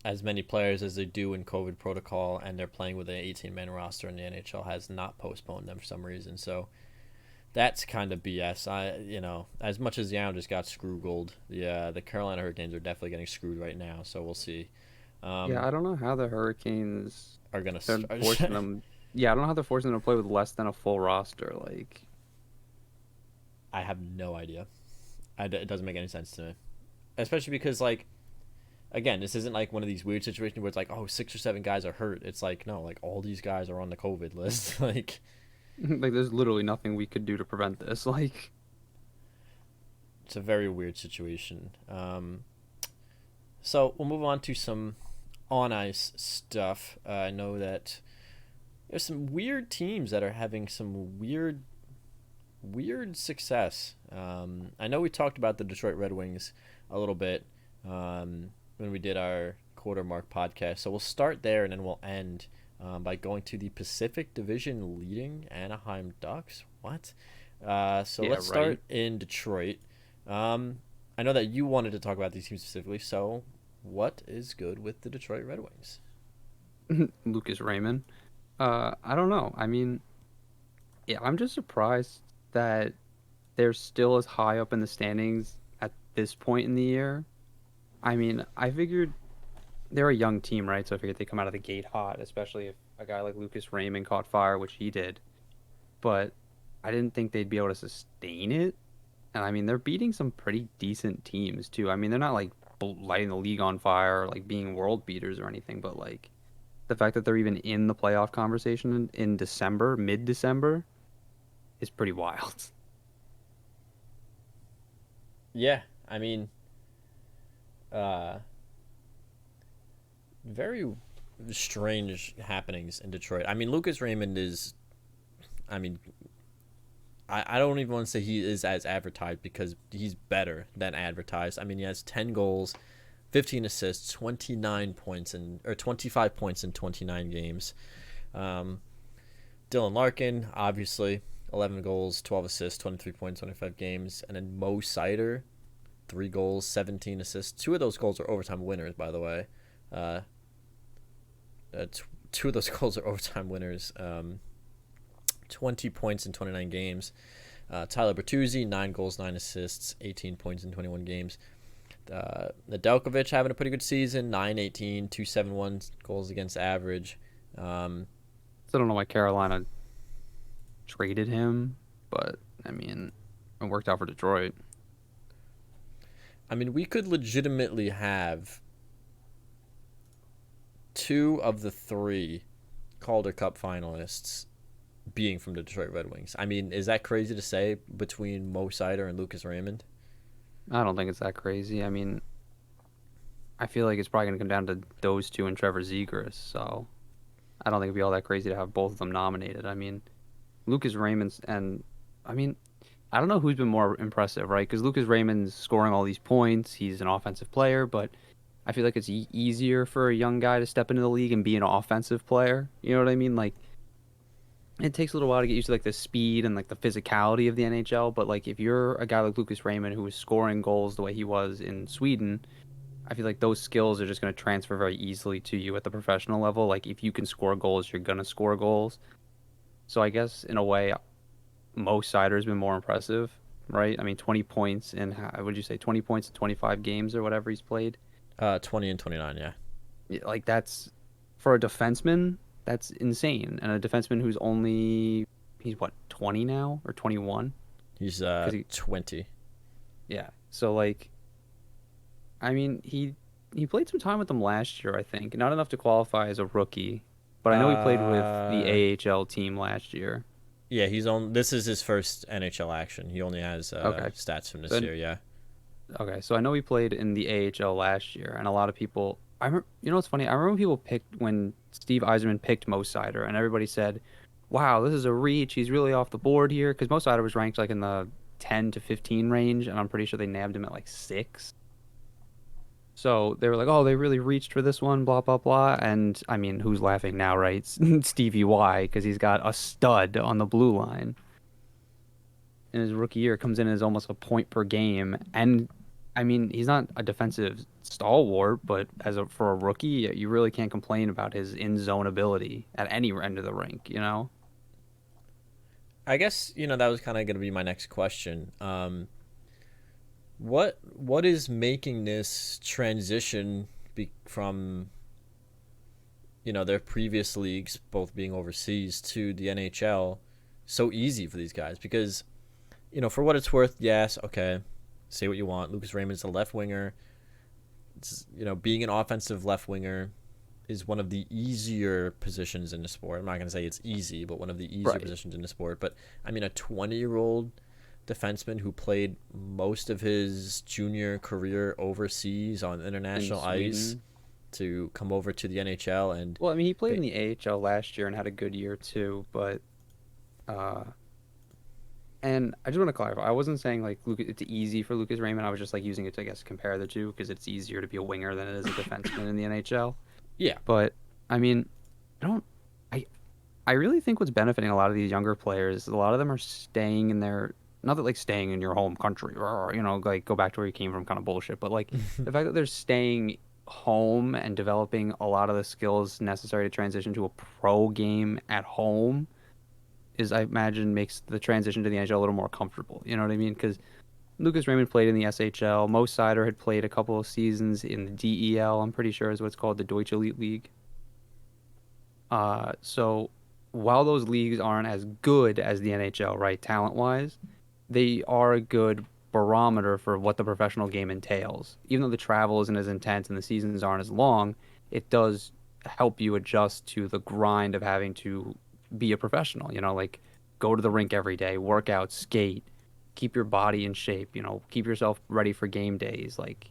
Speaker 1: as many players as they do in COVID protocol, and they're playing with an 18-man roster, and the NHL has not postponed them for some reason. So that's kind of BS. As much as the Islanders got screwed, the Carolina Hurricanes are definitely getting screwed right now. So we'll see.
Speaker 2: Yeah,
Speaker 1: Um,
Speaker 2: I don't know how the Hurricanes
Speaker 1: are gonna
Speaker 2: they're
Speaker 1: start.
Speaker 2: forcing them. Yeah, I don't know how they're forcing them to play with less than a full roster. Like,
Speaker 1: I have no idea. It doesn't make any sense to me, especially because like again, this isn't like one of these weird situations where it's like, oh, 6 or 7 guys are hurt. It's like no, like all these guys are on the COVID list. like
Speaker 2: like there's literally nothing we could do to prevent this. Like,
Speaker 1: it's a very weird situation. So we'll move on to some on ice stuff. I know that there's some weird teams that are having some weird success. I know we talked about the Detroit Red Wings a little bit when we did our quarter mark podcast. So we'll start there and then we'll end by going to the Pacific Division leading Anaheim Ducks. What? So
Speaker 2: yeah,
Speaker 1: let's
Speaker 2: right.
Speaker 1: start in Detroit. I know that you wanted to talk about these teams specifically. So what is good with the Detroit Red Wings?
Speaker 2: Lucas Raymond. I don't know. I mean, yeah, I'm just surprised that they're still as high up in the standings at this point in the year. I mean, I figured they're a young team, right? So I figured they come out of the gate hot, especially if a guy like Lucas Raymond caught fire, which he did. But I didn't think they'd be able to sustain it. And I mean, they're beating some pretty decent teams too. I mean, they're not like lighting the league on fire or like being world beaters or anything, but like the fact that they're even in the playoff conversation in December, mid-December, is pretty wild.
Speaker 1: Yeah, I mean, uh, Very strange happenings in Detroit. I mean, Lucas Raymond is. I mean, I don't even want to say he is as advertised because he's better than advertised. I mean, he has 10 goals, 15 assists, 29 points in or 25 points in 29 games. Um, Dylan Larkin, obviously, 11 goals, 12 assists, 23 points, 25 games, and then Mo Sider, 3 goals, 17 assists. Two of those goals are overtime winners, by the way. Uh, two of those goals are overtime winners. 20 points in 29 games. Tyler Bertuzzi, 9 goals, 9 assists, 18 points in 21 games. Nedeljkovic having a pretty good season, 9-18, 271 goals against average.
Speaker 2: So I don't know why Carolina traded him, but I mean, it worked out for Detroit.
Speaker 1: I mean, we could legitimately have two of the three Calder Cup finalists being from the Detroit Red Wings. I mean, is that crazy to say between Mo Sider and Lucas Raymond?
Speaker 2: I don't think it's that crazy. I mean, I feel like it's probably going to come down to those two and Trevor Zegras, so I don't think it'd be all that crazy to have both of them nominated. I mean, Lucas Raymond's and I mean, I don't know who's been more impressive, right? Because Lucas Raymond's scoring all these points. He's an offensive player, but I feel like it's easier for a young guy to step into the league and be an offensive player. You know what I mean? Like, it takes a little while to get used to like the speed and like the physicality of the NHL. But like, if you're a guy like Lucas Raymond who was scoring goals the way he was in Sweden, I feel like those skills are just going to transfer very easily to you at the professional level. Like, if you can score goals, you're going to score goals. So I guess in a way, Mo Sider has been more impressive, right? I mean, 20 points in, would you say 20 points in 25 games or whatever he's played?
Speaker 1: 20 and 29, yeah.
Speaker 2: Yeah, like, that's for a defenseman, that's insane. And a defenseman who's only, he's what, 20 now or 21?
Speaker 1: He's
Speaker 2: Because he,
Speaker 1: 20.
Speaker 2: yeah. So, like, I mean, he played some time with them last year, I think. Not enough to qualify as a rookie, but I know he played with the
Speaker 1: Uh,
Speaker 2: AHL team last year.
Speaker 1: yeah, he's on. This is his first NHL action. He only has
Speaker 2: Okay.
Speaker 1: stats from this
Speaker 2: So
Speaker 1: year. Yeah.
Speaker 2: Okay, so I know he played in the AHL last year, and a lot of people. You know what's funny? I remember people picked when Steve Eiserman picked Mo Sider, and everybody said, "Wow, this is a reach. He's really off the board here." Because Mo Sider was ranked like in the 10 to 15 range, and I'm pretty sure they nabbed him at like 6. So they were like, "Oh, they really reached for this one." Blah blah blah. And I mean, who's laughing now, right? Stevie Y, because he's got a stud on the blue line in his rookie year, comes in as almost a point per game. And I mean, he's not a defensive stalwart, but for a rookie, you really can't complain about his in zone ability at any end of the rink, you know?
Speaker 1: I guess that was kind of going to be my next question. What is making this transition from their previous leagues, both being overseas, to the NHL so easy for these guys? Because for what it's worth, yes, okay, say what you want. Lucas Raymond's a left winger. Being an offensive left winger is one of the easier positions in the sport. I'm not going to say it's easy, but one of the easier
Speaker 2: Right.
Speaker 1: positions in the sport. But I mean, a 20-year-old defenseman who played most of his junior career overseas on
Speaker 2: In
Speaker 1: international ice
Speaker 2: Sweden.
Speaker 1: to come over to the NHL and
Speaker 2: Well, I mean, he played in the AHL last year and had a good year too, but uh and I just want to clarify. I wasn't saying like Luke, it's easy for Lucas Raymond. I was just like using it to, I guess, compare the two because it's easier to be a winger than it is a defenseman in the NHL.
Speaker 1: yeah,
Speaker 2: But I mean, I don't. I I really think what's benefiting a lot of these younger players, a lot of them are staying in their, not that like staying in your home country or like go back to where you came from kind of bullshit, but like the fact that they're staying home and developing a lot of the skills necessary to transition to a pro game at home is, I imagine, makes the transition to the NHL a little more comfortable. You know what I mean? Because Lucas Raymond played in the SHL. Mo Sider had played a couple of seasons in the DEL. I'm pretty sure is what's called the Deutsche Elite League. So while those leagues aren't as good as the NHL, right, talent-wise, they are a good barometer for what the professional game entails. Even though the travel isn't as intense and the seasons aren't as long, it does help you adjust to the grind of having to be a professional, like go to the rink every day, work out, skate, keep your body in shape, keep yourself ready for game days. Like,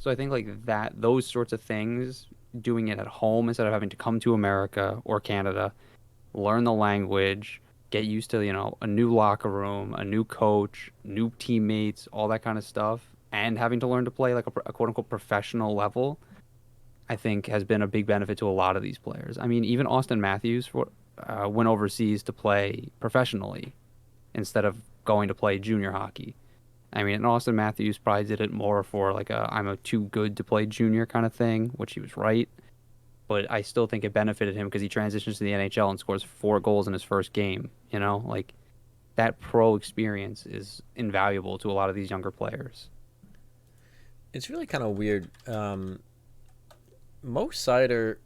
Speaker 2: So I think like that, those sorts of things, doing it at home instead of having to come to America or Canada, learn the language, get used to, a new locker room, a new coach, new teammates, all that kind of stuff, and having to learn to play like a quote unquote professional level, I think has been a big benefit to a lot of these players. I mean, even Austin Matthews went overseas to play professionally instead of going to play junior hockey. I mean, and Austin Matthews probably did it more for like a I'm a too good to play junior kind of thing, which he was right. But I still think it benefited him because he transitions to the NHL and scores 4 goals in his first game. Like that pro experience is invaluable to a lot of these younger players.
Speaker 1: It's really kind of weird. Mo Sider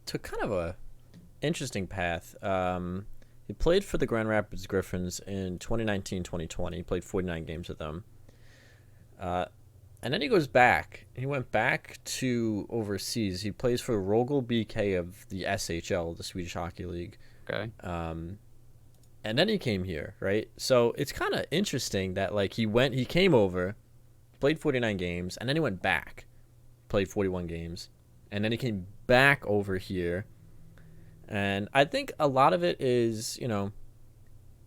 Speaker 1: took kind of a interesting path. He played for the Grand Rapids Griffins in 2019-2020. He played 49 games with them. And then he goes back. He went back to overseas. He plays for Rögle BK of the SHL, the Swedish Hockey League.
Speaker 2: Okay.
Speaker 1: And then he came here, right? So it's kind of interesting that like he came over, played 49 games, and then he went back, played 41 games, and then he came back over here. And I think a lot of it is,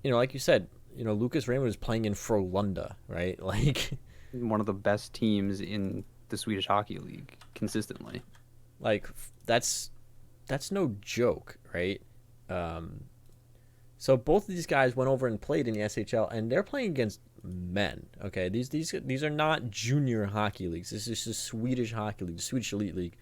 Speaker 1: like you said, Lucas Raymond was playing in Frölunda, right? Like,
Speaker 2: One of the best teams in the Swedish Hockey League consistently.
Speaker 1: like that's no joke, right? So both of these guys went over and played in the SHL, and they're playing against men. Okay, these are not junior hockey leagues. This is the Swedish Hockey League, the Swedish Elite League.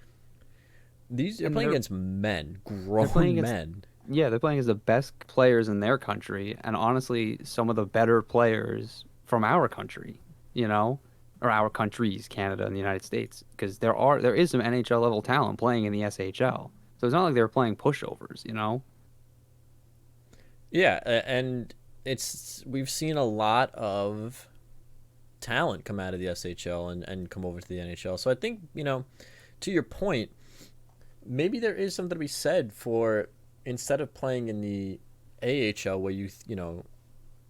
Speaker 1: They're playing against men, grown men.
Speaker 2: Yeah, they're playing as the best players in their country, and honestly, some of the better players from our country, or our countries, Canada and the United States, because there is some NHL level talent playing in the SHL. So it's not like they're playing pushovers.
Speaker 1: Yeah, and we've seen a lot of talent come out of the SHL and come over to the NHL. So I think, to your point, maybe there is something to be said for instead of playing in the AHL where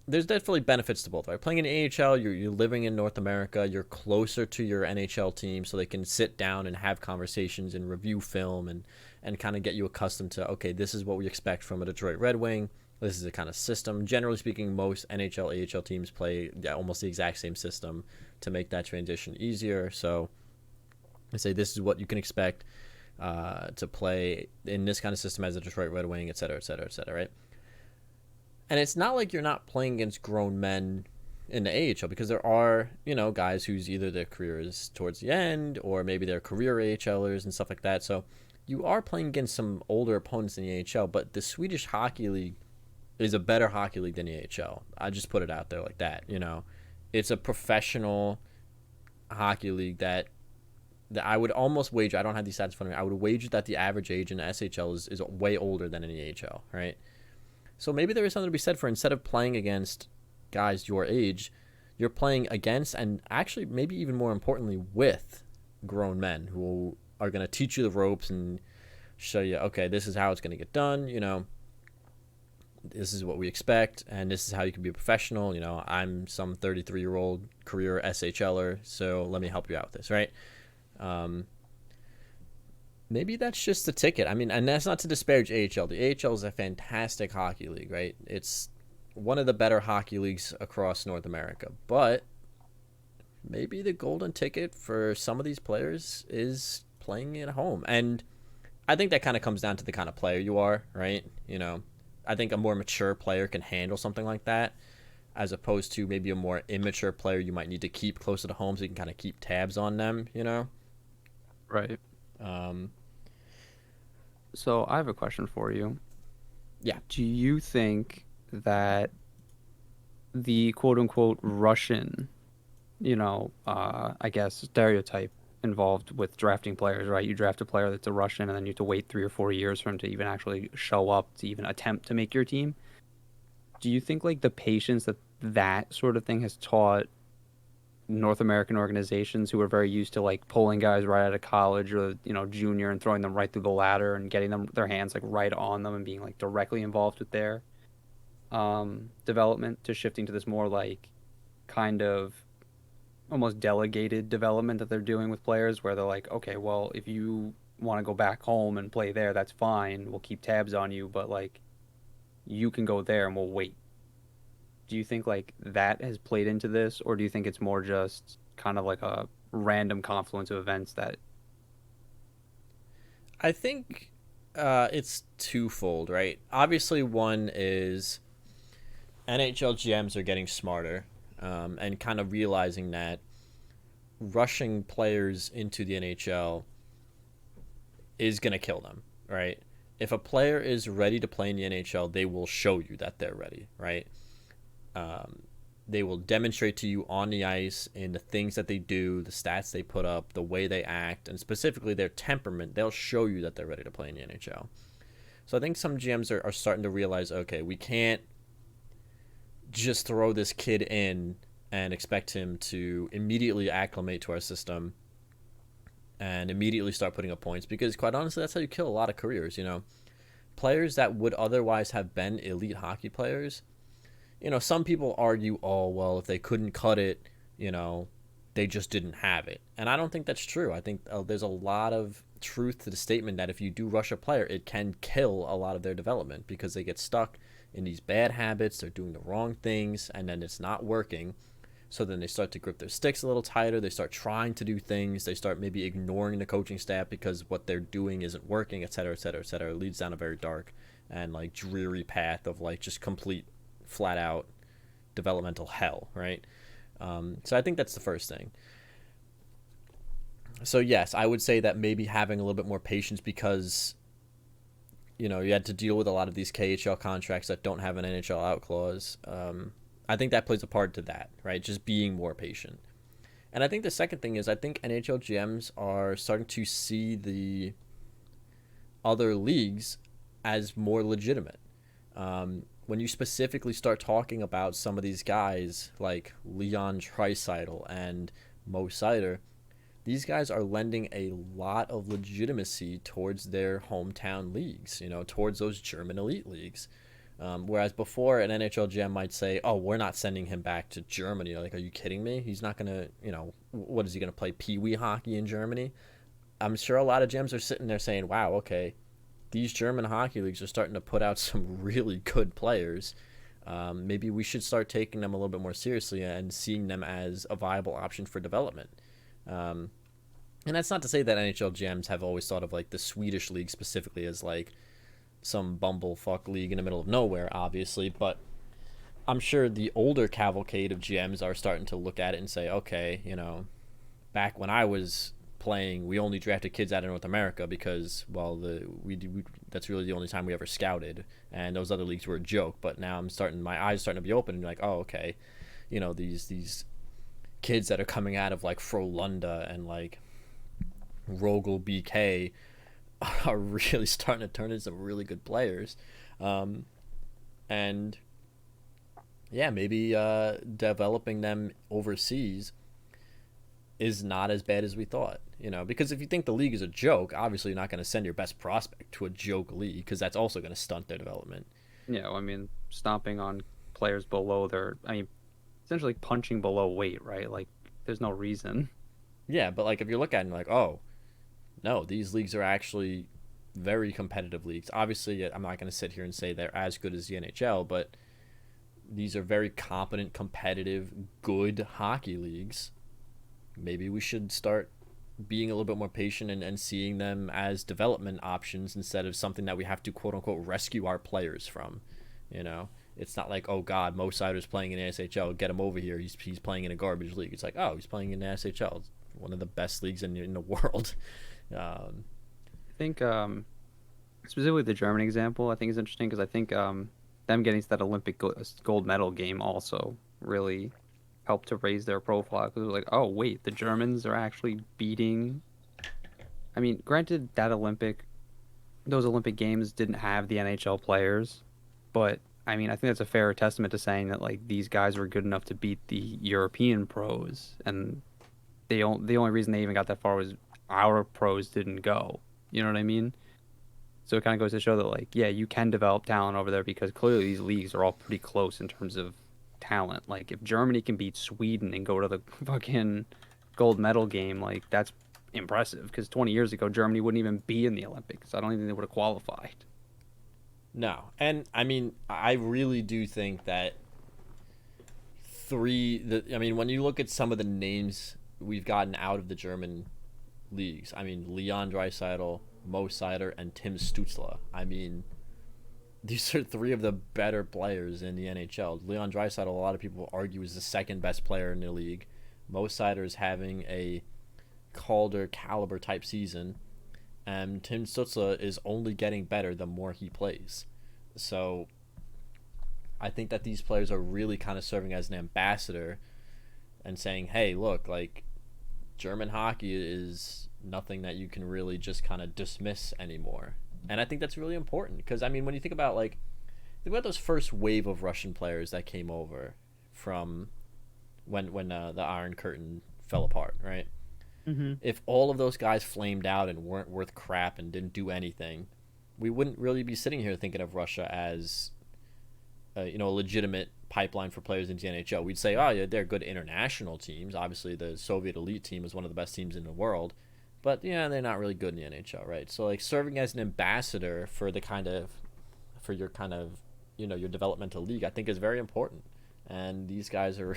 Speaker 1: there's definitely benefits to both, right? Playing in the AHL, you're living in North America, you're closer to your NHL team so they can sit down and have conversations and review film and kind of get you accustomed to, okay, this is what we expect from a Detroit Red Wing. This is the kind of system. Generally speaking, most NHL, AHL teams play almost the exact same system to make that transition easier. So I say this is what you can expect to play in this kind of system as a Detroit Red Wing, et cetera, et cetera, et cetera, right? And it's not like you're not playing against grown men in the AHL because there are, guys whose either their career is towards the end or maybe they're career AHLers and stuff like that. So you are playing against some older opponents in the AHL, but the Swedish Hockey League is a better hockey league than the AHL. I just put it out there like that, It's a professional hockey league that I would almost wager, I don't have these stats in front of me, I would wager that the average age in the SHL is way older than in the AHL, right? So maybe there is something to be said for instead of playing against guys your age, you're playing against and actually maybe even more importantly with grown men who are going to teach you the ropes and show you, okay, this is how it's going to get done, this is what we expect, and this is how you can be a professional. I'm some 33-year-old career SHLer, so let me help you out with this, right? Maybe that's just the ticket. I mean, and that's not to disparage AHL. The AHL is a fantastic hockey league, right? It's one of the better hockey leagues across North America. But maybe the golden ticket for some of these players is playing at home. And I think that kind of comes down to the kind of player you are, right? I think a more mature player can handle something like that as opposed to maybe a more immature player you might need to keep closer to home so you can kind of keep tabs on them,
Speaker 2: Right. So I have a question for you.
Speaker 1: Yeah.
Speaker 2: Do you think that the quote unquote Russian, I guess stereotype involved with drafting players, right? You draft a player that's a Russian and then you have to wait 3 or 4 years for him to even actually show up to even attempt to make your team. Do you think like the patience that sort of thing has taught North American organizations who are very used to like pulling guys right out of college or junior and throwing them right through the ladder and getting them their hands like right on them and being like directly involved with their development to shifting to this more like kind of almost delegated development that they're doing with players where they're like, okay, well, if you want to go back home and play there, that's fine. We'll keep tabs on you, but like you can go there and we'll wait. Do you think like that has played into this, or do you think it's more just kind of like a random confluence of events that
Speaker 1: I think it's twofold, right? Obviously, one is NHL GMs are getting smarter and kind of realizing that rushing players into the NHL is going to kill them, right? If a player is ready to play in the NHL, they will show you that they're ready, right? Um, they will demonstrate to you on the ice in the things that they do, the stats they put up, the way they act, and specifically their temperament. They'll show you that they're ready to play in the NHL. So I think some GMs are starting to realize, okay, we can't just throw this kid in and expect him to immediately acclimate to our system and immediately start putting up points because quite honestly that's how you kill a lot of careers, players that would otherwise have been elite hockey players. Some people argue, oh well, if they couldn't cut it, you know they just didn't have it, and I don't think that's true. I think there's a lot of truth to the statement that if you do rush a player, it can kill a lot of their development because they get stuck in these bad habits, they're doing the wrong things, and then it's not working. So then they start to grip their sticks a little tighter. They start trying to do things. They start maybe ignoring the coaching staff because what they're doing isn't working, et cetera, et cetera, et cetera. It leads down a very dark and like dreary path of like just complete, flat out developmental hell, right? So I think that's the first thing. So yes, I would say that maybe having a little bit more patience because you had to deal with a lot of these KHL contracts that don't have an NHL out clause. I think that plays a part to that, right? Just being more patient. And I think the second thing is I think NHL GMs are starting to see the other leagues as more legitimate. When you specifically start talking about some of these guys like Leon Draisaitl and Mo Seider, these guys are lending a lot of legitimacy towards their hometown leagues, towards those German elite leagues. Whereas before, an NHL GM might say, "Oh, we're not sending him back to Germany." Like, are you kidding me? He's not gonna, what is he gonna play pee wee hockey in Germany? I'm sure a lot of GMs are sitting there saying, "Wow, okay, these German hockey leagues are starting to put out some really good players. Maybe we should start taking them a little bit more seriously and seeing them as a viable option for development." Um, and that's not to say that NHL GMs have always thought of like the Swedish league specifically as like some bumblefuck league in the middle of nowhere, obviously, but I'm sure the older cavalcade of GMs are starting to look at it and say, okay, back when I was playing, we only drafted kids out of North America because, well, that's really the only time we ever scouted, and those other leagues were a joke. But now my eyes starting to be open, and like, oh, okay, these kids that are coming out of like Frolunda and like Rogel BK are really starting to turn into some really good players. And yeah, maybe developing them overseas is not as bad as we thought. Because if you think the league is a joke, obviously you're not going to send your best prospect to a joke league because that's also going to stunt their development.
Speaker 2: yeah, I mean, stomping on players below I mean, essentially punching below weight, right? Like, there's no reason.
Speaker 1: Yeah, but like if you look at it and like, oh, no, these leagues are actually very competitive leagues. Obviously, I'm not going to sit here and say they're as good as the NHL, but these are very competent, competitive, good hockey leagues. Maybe we should start being a little bit more patient and seeing them as development options instead of something that we have to quote unquote rescue our players from. It's not like, oh God, Mo Seider's playing in the SHL, get him over here. He's playing in a garbage league. It's like, oh, he's playing in the SHL, it's one of the best leagues in the world.
Speaker 2: I think specifically the German example, I think is interesting because I think them getting to that Olympic gold medal game also really helped to raise their profile because it was like, oh wait, the Germans are actually beating. I mean, granted, those Olympic games didn't have the NHL players, but I mean, I think that's a fair testament to saying that like these guys were good enough to beat the European pros, and the only reason they even got that far was our pros didn't go. You know what I mean? So it kind of goes to show that like, yeah, you can develop talent over there because clearly these leagues are all pretty close in terms of talent. Like if Germany can beat Sweden and go to the fucking gold medal game, like that's impressive. Because 20 years ago, Germany wouldn't even be in the Olympics. I don't even think they would have qualified.
Speaker 1: No, and I mean, I really do think that I mean, when you look at some of the names we've gotten out of the German leagues, I mean, Leon Draisaitl, Mo Seider, and Tim Stützle. I mean, these are three of the better players in the NHL. Leon Draisaitl, a lot of people argue, is the second best player in the league. Mo Seider is having a Calder caliber type season, and Tim Stützle is only getting better the more he plays. So I think that these players are really kind of serving as an ambassador and saying, hey, look, like German hockey is nothing that you can really just kind of dismiss anymore. And I think that's really important because, I mean, when you think about those first wave of Russian players that came over from when the Iron Curtain fell apart, right?
Speaker 2: Mm-hmm.
Speaker 1: If all of those guys flamed out and weren't worth crap and didn't do anything, we wouldn't really be sitting here thinking of Russia as a legitimate pipeline for players into the NHL. We'd say, oh yeah, they're good international teams. Obviously, the Soviet elite team is one of the best teams in the world, but yeah, they're not really good in the NHL, right? So like serving as an ambassador for your kind of your developmental league, I think is very important. And these guys are,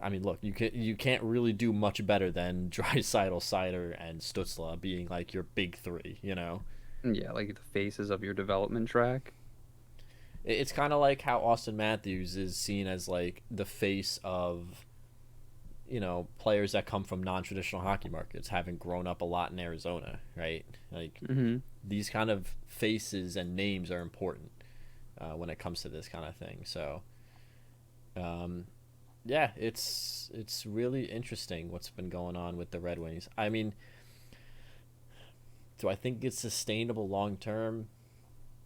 Speaker 1: I mean, look, you can't really do much better than Draisaitl, Seider, and Stützle being like your big three,
Speaker 2: Yeah, like the faces of your development track.
Speaker 1: It's kind of like how Austin Matthews is seen as like the face of players that come from non-traditional hockey markets, having grown up a lot in Arizona, right? Like
Speaker 2: Mm-hmm.
Speaker 1: these kind of faces and names are important when it comes to this kind of thing. So yeah, it's really interesting what's been going on with the Red Wings. I mean, do I think it's sustainable long term?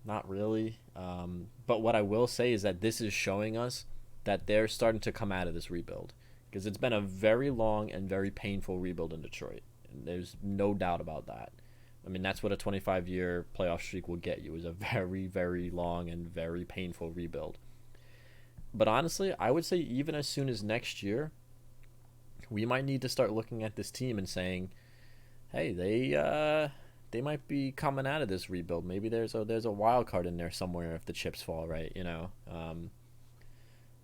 Speaker 1: Not really. But what I will say is that this is showing us that they're starting to come out of this rebuild because it's been a very long and very painful rebuild in Detroit. And there's no doubt about that. I mean, that's what a 25-year playoff streak will get you, is a very, very long and very painful rebuild. But honestly, I would say even as soon as next year, we might need to start looking at this team and saying, hey, they might be coming out of this rebuild. Maybe there's a wild card in there somewhere if the chips fall right.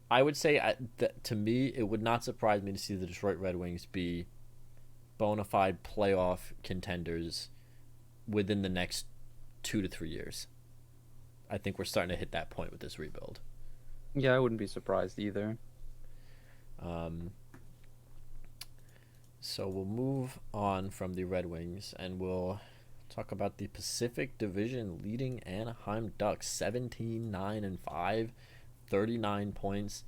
Speaker 1: I would say to me, it would not surprise me to see the Detroit Red Wings be bona fide playoff contenders within the next 2 to 3 years. I think we're starting to hit that point with this rebuild.
Speaker 2: Yeah, I wouldn't be surprised either.
Speaker 1: Um, so we'll move on from the Red Wings and we'll talk about the Pacific Division leading Anaheim Ducks, 17-9-5, 39 points.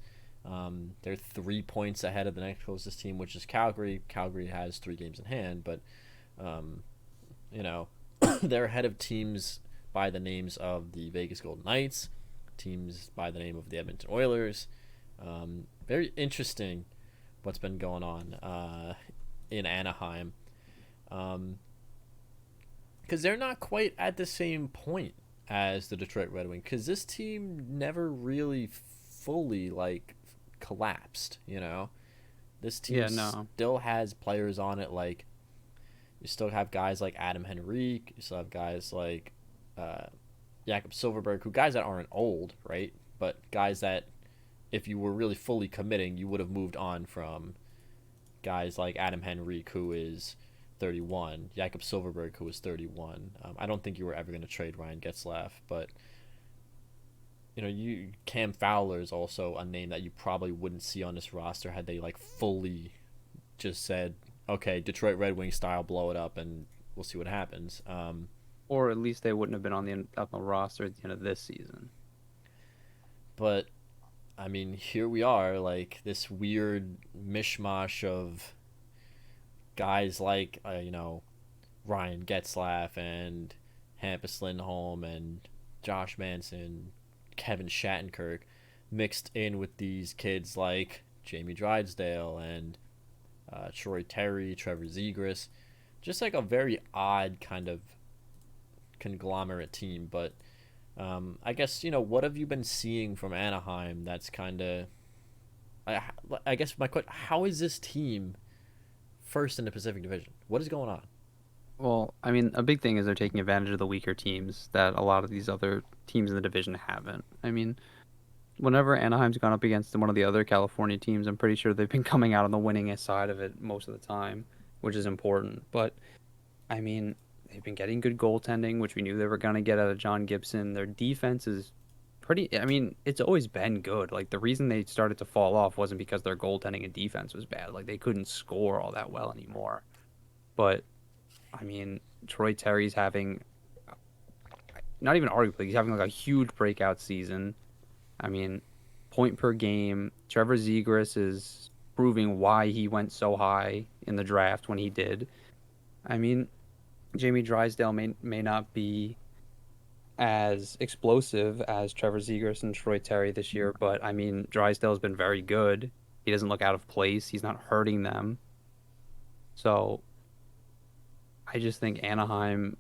Speaker 1: They're 3 points ahead of the next closest team, which is Calgary. Calgary has 3 games in hand, but they're ahead of teams by the names of the Vegas Golden Knights, teams by the name of the Edmonton Oilers. Very interesting what's been going on in Anaheim. Because they're not quite at the same point as the Detroit Red Wings. Because this team never really fully collapsed. This team still has players on it. Like you still have guys like Adam Henrique. You still have guys like Jakob Silfverberg, guys that aren't old, right? But guys that, if you were really fully committing, you would have moved on from guys like Adam Henrique, who is 31, Jakob Silfverberg, who was 31. I don't think you were ever going to trade Ryan Getzlaf, but Cam Fowler is also a name that you probably wouldn't see on this roster had they fully just said, okay, Detroit Red Wings style, blow it up, and we'll see what happens.
Speaker 2: Or at least they wouldn't have been on the roster at the end of this season.
Speaker 1: But I mean, here we are, this weird mishmash of guys like Ryan Getzlaf and Hampus Lindholm and Josh Manson, Kevin Shattenkirk, mixed in with these kids like Jamie Drysdale and Troy Terry, Trevor Zegras. Just a very odd kind of conglomerate team. But I guess, what have you been seeing from Anaheim that's kind of. I, I guess my question: how is this team first in the Pacific Division? What is going on?
Speaker 2: Well, I mean, a big thing is they're taking advantage of the weaker teams that a lot of these other teams in the division haven't. I mean, whenever Anaheim's gone up against one of the other California teams, I'm pretty sure they've been coming out on the winning side of it most of the time, which is important. But I mean, they've been getting good goaltending, which we knew they were going to get out of John Gibson. Their defense is pretty, I mean, it's always been good. Like, the reason they started to fall off wasn't because their goaltending and defense was bad. Like, they couldn't score all that well anymore. But, I mean, Troy Terry's having, not even arguably, he's having like a huge breakout season. I mean, point per game. Trevor Zegras is proving why he went so high in the draft when he did. I mean, Jamie Drysdale may not be as explosive as Trevor Zegras and Troy Terry this year, but I mean, Drysdale's been very good. He doesn't look out of place. He's not hurting them. So I just think Anaheim,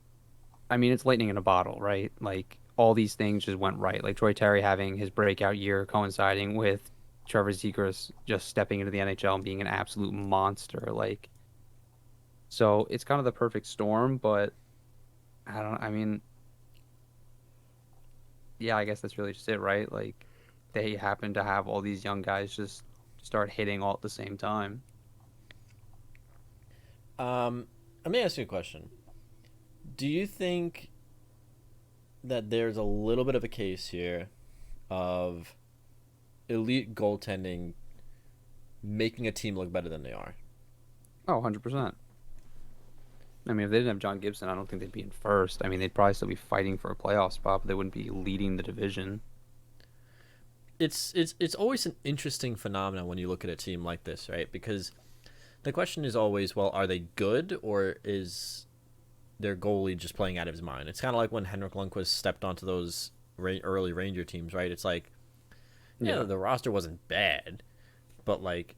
Speaker 2: I mean, it's lightning in a bottle, right? Like, all these things just went right. Like Troy Terry having his breakout year coinciding with Trevor Zegras just stepping into the NHL and being an absolute monster. Like, so it's kind of the perfect storm, but I mean, yeah, I guess that's really just it, right? Like, they happen to have all these young guys just start hitting all at the same time.
Speaker 1: Let me ask you a question. Do you think that there's a little bit of a case here of elite goaltending making a team look better than they are?
Speaker 2: Oh, 100%. I mean, if they didn't have John Gibson, I don't think they'd be in first. I mean, they'd probably still be fighting for a playoff spot, but they wouldn't be leading the division.
Speaker 1: It's always an interesting phenomenon when you look at a team like this, right? Because the question is always, well, are they good or is their goalie just playing out of his mind? It's kind of like when Henrik Lundqvist stepped onto those early Ranger teams, right? It's like, yeah,
Speaker 2: Yeah.
Speaker 1: the roster wasn't bad, but like,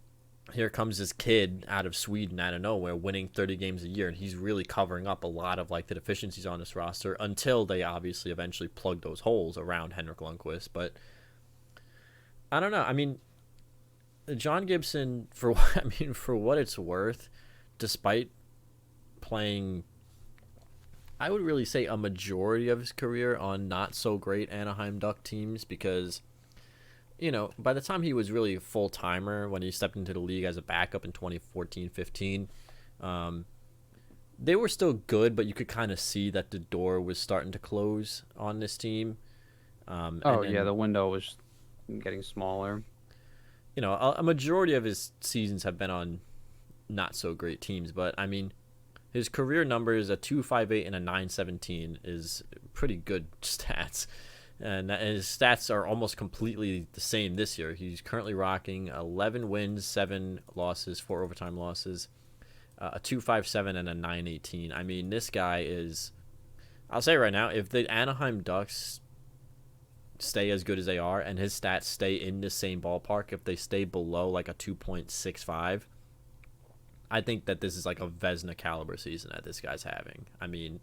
Speaker 1: here comes this kid out of Sweden out of nowhere winning 30 games a year, and he's really covering up a lot of like the deficiencies on this roster until they obviously eventually plug those holes around Henrik Lundqvist. But I don't know. I mean, John Gibson, for what it's worth, despite playing, I would really say a majority of his career on not so great Anaheim Duck teams, because by the time he was really a full timer when he stepped into the league as a backup in 2014-15, they were still good, but you could kind of see that the door was starting to close on this team.
Speaker 2: Oh,
Speaker 1: And
Speaker 2: yeah,
Speaker 1: then
Speaker 2: the window was getting smaller.
Speaker 1: a majority of his seasons have been on not so great teams, but I mean, his career numbers, a 2.58 and a 9.17, is pretty good stats. And his stats are almost completely the same this year. He's currently rocking 11 wins, 7 losses, 4 overtime losses, a 2.57 and a 9.18. I mean, this guy is. I'll say right now, if the Anaheim Ducks stay as good as they are and his stats stay in the same ballpark, if they stay below like a 2.65, I think that this is like a Vezina caliber season that this guy's having. I mean,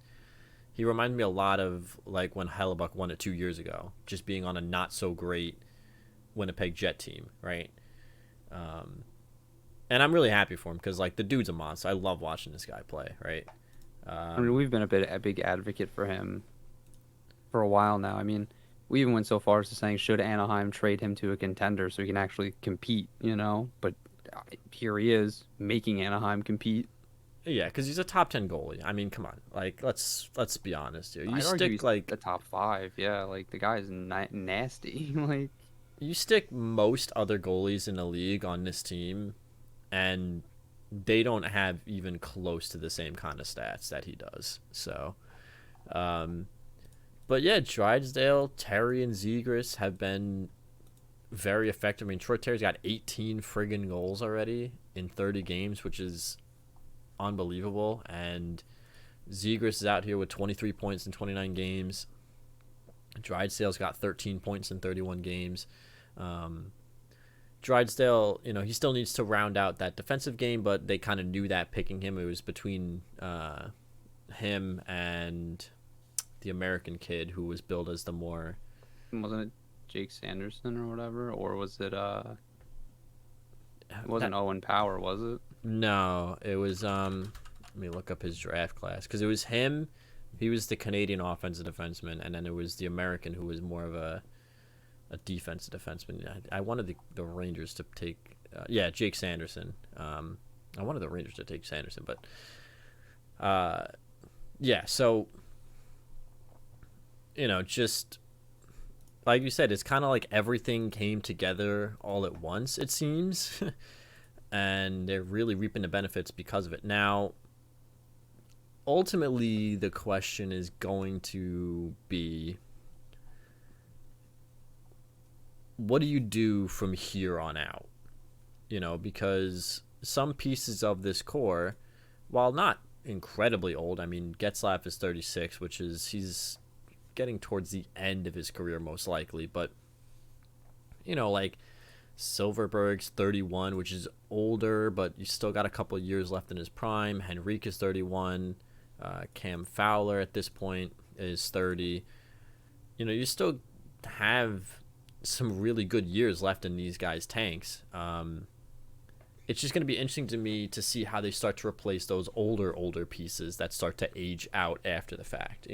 Speaker 1: he reminds me a lot of like when Hellebuck won it 2 years ago, just being on a not so great Winnipeg Jet team, right? And I'm really happy for him because like the dude's a monster. I love watching this guy play, right?
Speaker 2: I mean, we've been a big advocate for him for a while now. I mean, we even went so far as to saying, should Anaheim trade him to a contender so he can actually compete, you know? But here he is making Anaheim compete.
Speaker 1: Yeah, because he's a top 10 goalie. I mean, come on, like let's be honest here. You
Speaker 2: I'd argue
Speaker 1: stick
Speaker 2: he's
Speaker 1: like
Speaker 2: the top five. Yeah, like the guy's nasty. Like,
Speaker 1: you stick most other goalies in the league on this team, and they don't have even close to the same kind of stats that he does. So, but yeah, Drysdale, Terry, and Zegras have been very effective. I mean, Troy Terry's got 18 friggin' goals already in 30 games, which is unbelievable. And Zegras is out here with 23 points in 29 games. Drysdale's got 13 points in 31 games. Drysdale, he still needs to round out that defensive game, but they kind of knew that picking him. It was between him and the American kid who was billed as the more.
Speaker 2: Wasn't it Jake Sanderson or whatever, or was it it
Speaker 1: That
Speaker 2: wasn't Owen Power, was it?
Speaker 1: no, it was Let me look up his draft class because it was him. He was the Canadian offensive defenseman, and then it was the American who was more of a defensive defenseman. I wanted the Rangers to take, Jake Sanderson. I wanted the Rangers to take Sanderson, but yeah. So just like you said, it's kind of like everything came together all at once. It seems, and they're really reaping the benefits because of it. Now, ultimately, the question is going to be, what do you do from here on out? Because some pieces of this core, while not incredibly old, I mean, Getzlaf is 36, which is, he's getting towards the end of his career most likely, but, like Silverberg's 31, which is older, but you still got a couple of years left in his prime. Henrique is 31. Cam Fowler at this point is 30. You still have some really good years left in these guys' tanks. It's just going to be interesting to me to see how they start to replace those older pieces that start to age out after the fact.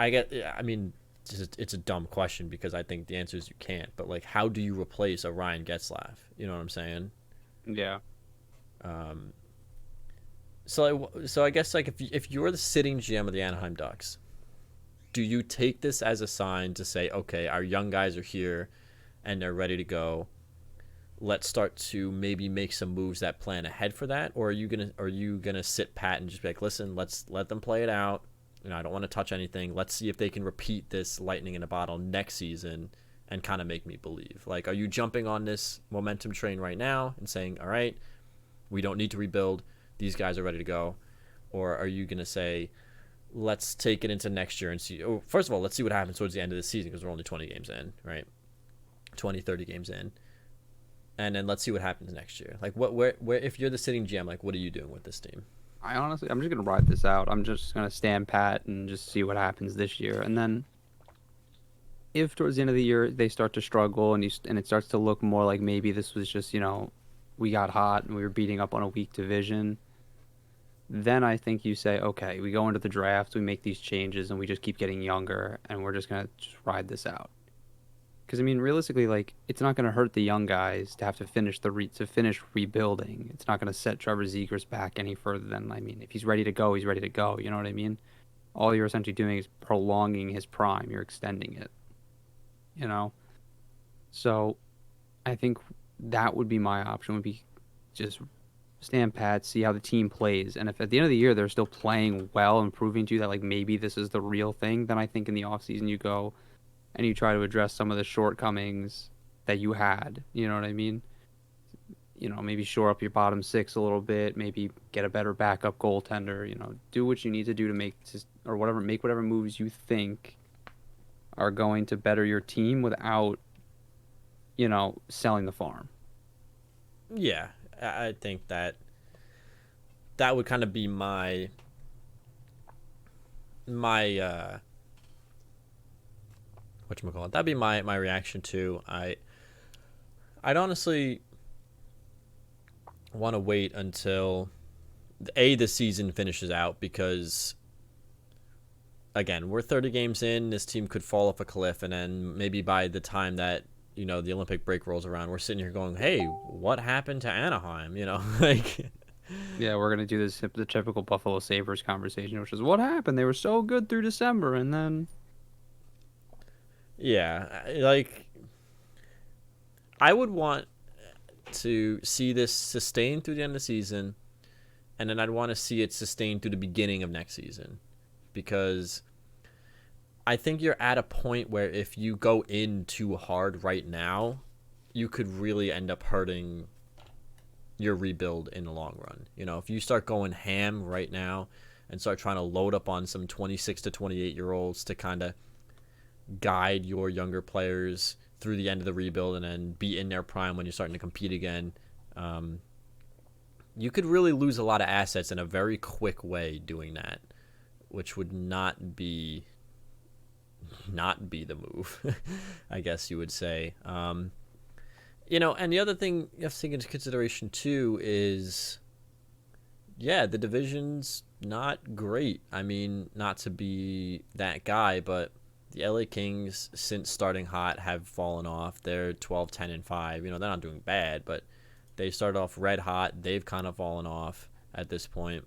Speaker 1: I mean, it's a dumb question because I think the answer is you can't. But like, how do you replace a Ryan Getzlaf? You know what I'm saying?
Speaker 2: Yeah.
Speaker 1: So I guess like if you're the sitting GM of the Anaheim Ducks, do you take this as a sign to say, okay, our young guys are here and they're ready to go? Let's start to maybe make some moves that plan ahead for that, or are you gonna sit pat and just be like, listen, let's let them play it out. I don't want to touch anything. Let's see if they can repeat this lightning in a bottle next season and kind of make me believe. Like, are you jumping on this momentum train right now and saying, all right, we don't need to rebuild. These guys are ready to go. Or are you going to say, let's take it into next year and see. Oh, first of all, let's see what happens towards the end of the season because we're only 20 games in, right? 20, 30 games in. And then let's see what happens next year. Like, where if you're the sitting GM, like, what are you doing with this team?
Speaker 2: I'm just gonna ride this out. I'm just gonna stand pat and just see what happens this year, and then if towards the end of the year they start to struggle and it starts to look more like maybe this was just we got hot and we were beating up on a weak division, then I think you say, okay, we go into the draft, we make these changes, and we just keep getting younger, and we're just gonna just ride this out. Because I mean, realistically, like it's not going to hurt the young guys to have to finish finish rebuilding. It's not going to set Trevor Zegras back any further than, I mean, if he's ready to go, he's ready to go. You know what I mean? All you're essentially doing is prolonging his prime. You're extending it. So I think that would be my option. Would be just stand pat, see how the team plays, and if at the end of the year they're still playing well and proving to you that like maybe this is the real thing, then I think in the offseason you go and you try to address some of the shortcomings that you had. You know what I mean? Maybe shore up your bottom six a little bit, maybe get a better backup goaltender, do what you need to do to make whatever moves you think are going to better your team without, selling the farm.
Speaker 1: Yeah, I think that would kind of be my whatchamacallit. That'd be my reaction too. I'd honestly want to wait until the season finishes out because again, we're 30 games in, this team could fall off a cliff, and then maybe by the time that the Olympic break rolls around, we're sitting here going, hey, what happened to Anaheim? Like
Speaker 2: yeah, we're gonna do the typical Buffalo Sabres conversation, which is what happened. They were so good through December, and then
Speaker 1: yeah, like I would want to see this sustained through the end of the season, and then I'd want to see it sustained through the beginning of next season, because I think you're at a point where if you go in too hard right now, you could really end up hurting your rebuild in the long run. If you start going ham right now and start trying to load up on some 26 to 28-year-olds to kind of guide your younger players through the end of the rebuild and then be in their prime when you're starting to compete again, you could really lose a lot of assets in a very quick way doing that. which would not be the move, I guess you would say. And the other thing you have to take into consideration too is, yeah, the division's not great. I mean, not to be that guy, but the LA Kings, since starting hot, have fallen off. They're 12-10-5. They're not doing bad, but they started off red hot. They've kind of fallen off at this point.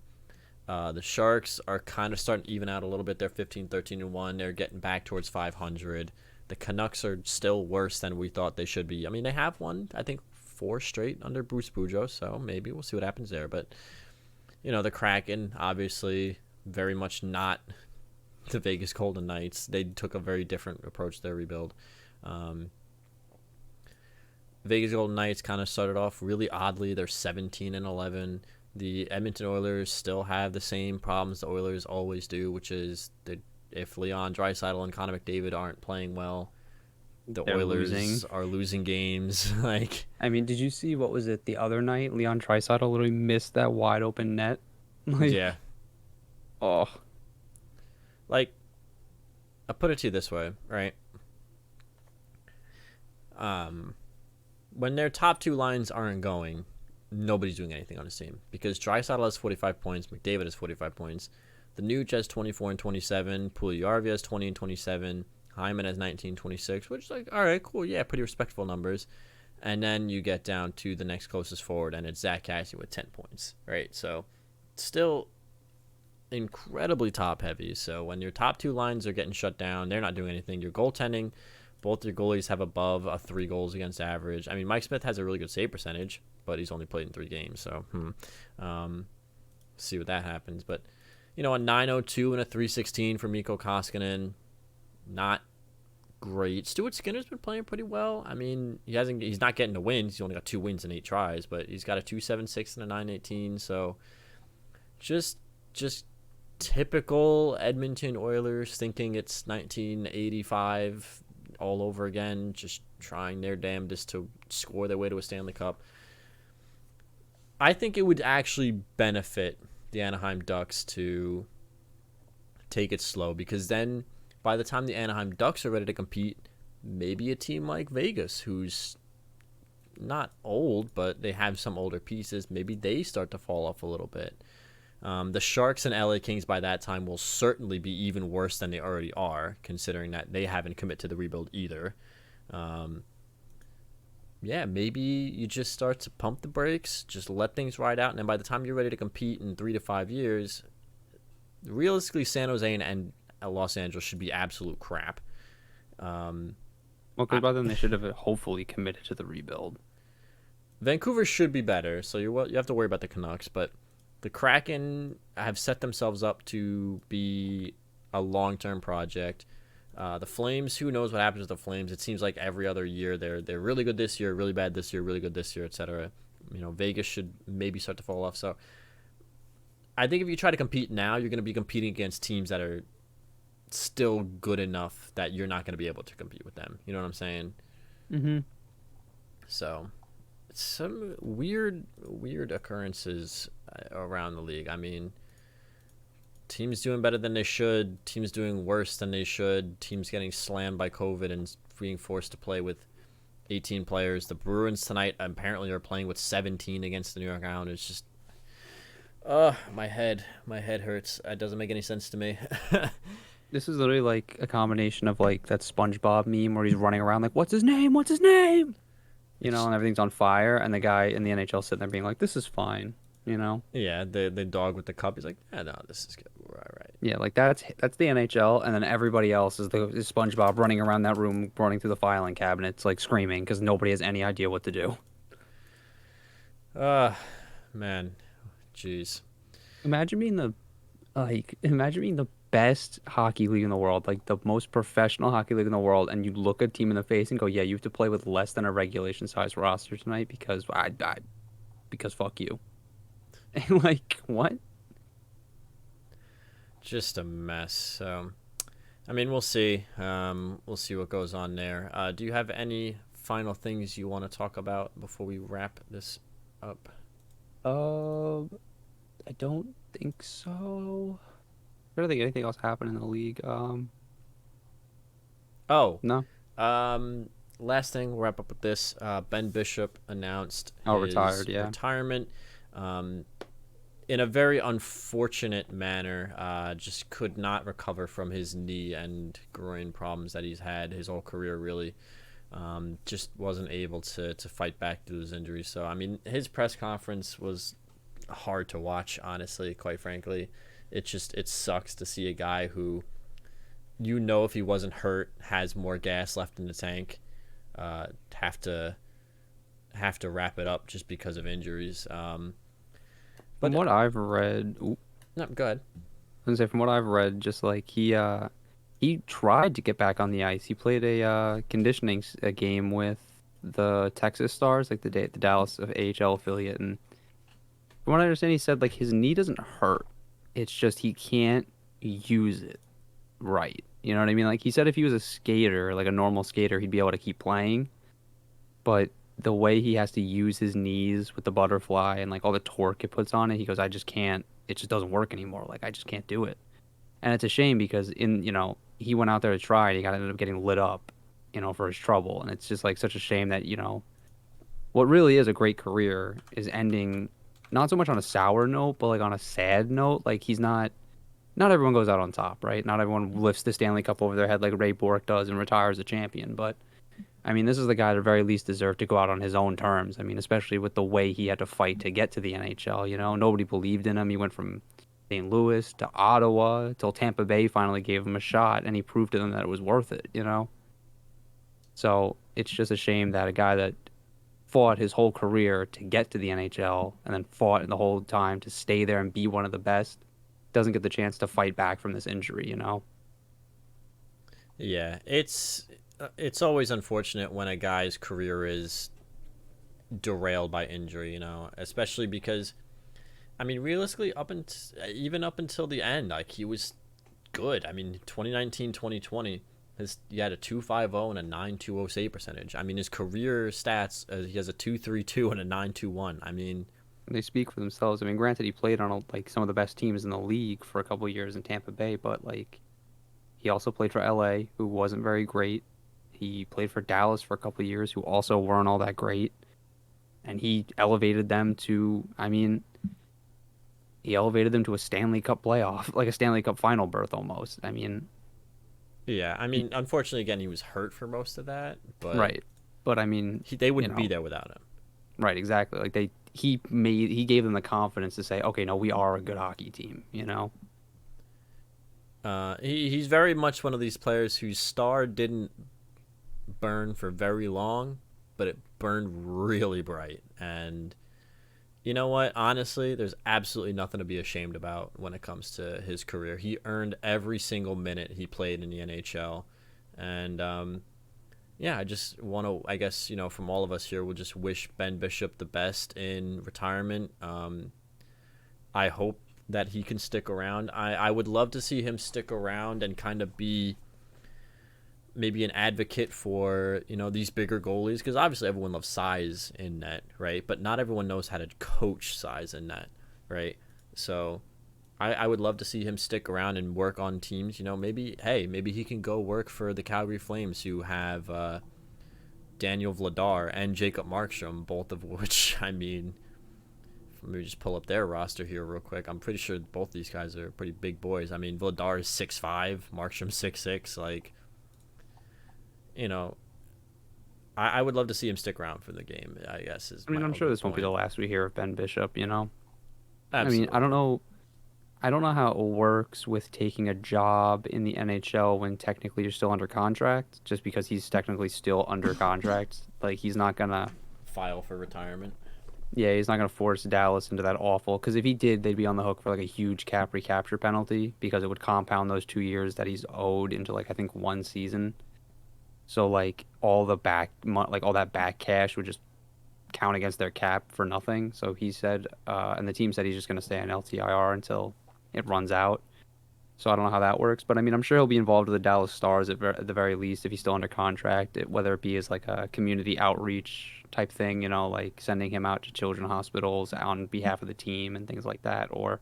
Speaker 1: The Sharks are kind of starting to even out a little bit. They're 15-13-1. They're getting back towards 500. The Canucks are still worse than we thought they should be. I mean, they have won, I think, 4 straight under Bruce Boudreau, so maybe we'll see what happens there. But, the Kraken, obviously, very much not the Vegas Golden Knights. They took a very different approach to their rebuild. Vegas Golden Knights kind of started off really oddly. They're 17-11. The Edmonton Oilers still have the same problems the Oilers always do, which is that if Leon Draisaitl and Connor McDavid aren't playing well,
Speaker 2: They're
Speaker 1: Oilers
Speaker 2: losing.
Speaker 1: are losing games. Like,
Speaker 2: I mean, did you see what was it the other night? Leon Draisaitl literally missed that wide open net. Like,
Speaker 1: yeah,
Speaker 2: oh,
Speaker 1: like I'll put it to you this way, right? When their top 2 lines aren't going, nobody's doing anything on his team because Draisaitl has 45 points, McDavid has 45 points, the Nuge has 24 and 27, Puljujarvi has 20 and 27, Hyman has 19-26, which is like, all right, cool, yeah, pretty respectable numbers. And then you get down to the next closest forward, and it's Zach Cassidy with 10 points, right? So still incredibly top heavy. So when your top 2 lines are getting shut down, they're not doing anything. Your goaltending, both your goalies have above a 3 goals against average. I mean, Mike Smith has a really good save percentage, but he's only played in 3 games. So see what that happens. But, a 902 and a 316 for Mikko Koskinen, not great. Stuart Skinner's been playing pretty well. I mean, he's not getting the wins. He's only got 2 wins in 8 tries, but he's got a 276 and a 918. So just typical Edmonton Oilers thinking it's 1985 all over again, just trying their damnedest to score their way to a Stanley Cup. I think it would actually benefit the Anaheim Ducks to take it slow, because then by the time the Anaheim Ducks are ready to compete, maybe a team like Vegas, who's not old, but they have some older pieces, maybe they start to fall off a little bit. The Sharks and LA Kings by that time will certainly be even worse than they already are, considering that they haven't committed to the rebuild either. Maybe you just start to pump the brakes, just let things ride out, and then by the time you're ready to compete in 3 to 5 years, realistically, San Jose and Los Angeles should be absolute crap.
Speaker 2: well, because by then they should have hopefully committed to the rebuild.
Speaker 1: Vancouver should be better, so you have to worry about the Canucks, but the Kraken have set themselves up to be a long-term project. The Flames, who knows what happens with the Flames? It seems like every other year they're really good this year, really bad this year, really good this year, etc. Vegas should maybe start to fall off. So I think if you try to compete now, you're going to be competing against teams that are still good enough that you're not going to be able to compete with them. You know what I'm saying?
Speaker 2: Mm-hmm.
Speaker 1: So some weird occurrences around the league. I mean, teams doing better than they should, teams doing worse than they should, teams getting slammed by COVID and being forced to play with 18 players. The Bruins tonight apparently are playing with 17 against the New York Islanders. It's just, my head hurts. It doesn't make any sense to me.
Speaker 2: This is literally like a combination of like that SpongeBob meme where he's running around like, "What's his name? What's his name?" And everything's on fire, and the guy in the NHL sitting there being like, "This is fine,"
Speaker 1: Yeah, the dog with the cup. He's like, yeah, no, this is good. Right.
Speaker 2: Yeah, like that's the NHL, and then everybody else is SpongeBob running around that room, running through the filing cabinets, like screaming because nobody has any idea what to do.
Speaker 1: Man, jeez.
Speaker 2: Imagine being the best hockey league in the world, like the most professional hockey league in the world, and you look a team in the face and go, "Yeah, you have to play with less than a regulation size roster tonight because because fuck you." Like, what?
Speaker 1: Just a mess. So, I mean, we'll see. We'll see what goes on there. Do you have any final things you want to talk about before we wrap this up?
Speaker 2: I don't think so. I don't think anything else happened in the league.
Speaker 1: Oh,
Speaker 2: No.
Speaker 1: um, last thing, we'll wrap up with this. Ben Bishop announced
Speaker 2: Oh, retired.
Speaker 1: his
Speaker 2: Yeah.
Speaker 1: retirement. Um, in a very unfortunate manner, just could not recover from his knee and groin problems that he's had his whole career, really. Just wasn't able to fight back through his injuries. So, I mean, his press conference was hard to watch, honestly, quite frankly. It sucks to see a guy who, if he wasn't hurt, has more gas left in the tank, uh, have to have to wrap it up just because of injuries.
Speaker 2: From
Speaker 1: But
Speaker 2: what I've read,
Speaker 1: no, go ahead.
Speaker 2: I was gonna say from what I've read, just like he tried to get back on the ice. He played a game with the Texas Stars, like the Dallas of AHL affiliate, and from what I understand, he said like his knee doesn't hurt. It's just he can't use it right. You know what I mean? Like he said if he was a skater, like a normal skater, he'd be able to keep playing. But the way he has to use his knees with the butterfly and like all the torque it puts on it, he goes, I just can't. It just doesn't work anymore. Like I just can't do it. And it's a shame because he went out there to try and he got ended up getting lit up, for his trouble. And it's just like such a shame that, what really is a great career is ending not so much on a sour note, but like on a sad note. Like not everyone goes out on top, right? Not everyone lifts the Stanley Cup over their head like Ray Bourque does and retires a champion. But I mean, this is the guy that at very least deserved to go out on his own terms. I mean, especially with the way he had to fight to get to the NHL. Nobody believed in him. He went from St. Louis to Ottawa till Tampa Bay finally gave him a shot, and he proved to them that it was worth it. So it's just a shame that a guy that fought his whole career to get to the NHL and then fought the whole time to stay there and be one of the best doesn't get the chance to fight back from this injury.
Speaker 1: Yeah, it's always unfortunate when a guy's career is derailed by injury. Especially because, I mean, realistically, even up until the end, like he was good. I mean, 2019, 2020, he had a 2.50 and a 9.20 save percentage. I mean, his career stats, he has a 2.32 and a 9.21. I mean,
Speaker 2: They speak for themselves. I mean, granted, he played on like some of the best teams in the league for a couple of years in Tampa Bay, but like he also played for LA, who wasn't very great. He played for Dallas for a couple of years, who also weren't all that great. And he elevated them to a Stanley Cup playoff, like a Stanley Cup final berth almost. I mean,
Speaker 1: yeah, I
Speaker 2: he,
Speaker 1: mean, unfortunately, again, he was hurt for most of that, but
Speaker 2: right. But I mean,
Speaker 1: they
Speaker 2: you
Speaker 1: wouldn't be
Speaker 2: know,
Speaker 1: there without him.
Speaker 2: right, exactly. Like he gave them the confidence to say, okay, no, we are a good hockey team.
Speaker 1: He's very much one of these players whose star didn't burn for very long, but it burned really bright. And you know what? Honestly, there's absolutely nothing to be ashamed about when it comes to his career. He earned every single minute he played in the NHL. And yeah, I just want to, I guess, from all of us here, we'll just wish Ben Bishop the best in retirement. I hope that he can stick around. I would love to see him stick around and kind of be maybe an advocate for these bigger goalies, because obviously everyone loves size in net, right? But not everyone knows how to coach size in net, right? So I would love to see him stick around and work on teams. Maybe he can go work for the Calgary Flames, who have Daniel Vladar and Jacob Markstrom, both of which, I mean, let me just pull up their roster here real quick. I'm pretty sure both these guys are pretty big boys. I mean, Vladar is 6'5", Markstrom 6'6". Like, you know, I would love to see him stick around for the game, I guess, is
Speaker 2: I mean,
Speaker 1: my
Speaker 2: I'm sure
Speaker 1: only
Speaker 2: this won't be the
Speaker 1: point.
Speaker 2: last we hear of Ben Bishop. I mean, I don't
Speaker 1: Absolutely.
Speaker 2: know. I don't know how it works with taking a job in the NHL when technically you're still under contract, just because he's technically still under contract. Like he's not gonna,
Speaker 1: File for retirement.
Speaker 2: yeah, he's not gonna force Dallas into that awful. Because if he did, they'd be on the hook for like a huge cap recapture penalty because it would compound those 2 years that he's owed into like I think one season. So like like all that back cash would just count against their cap for nothing. So he said, and the team said he's just gonna stay on LTIR until it runs out. So I don't know how that works, but I mean, I'm sure he'll be involved with the Dallas Stars at the very least if he's still under contract, whether it be as like a community outreach type thing, like sending him out to children's hospitals on behalf of the team and things like that, or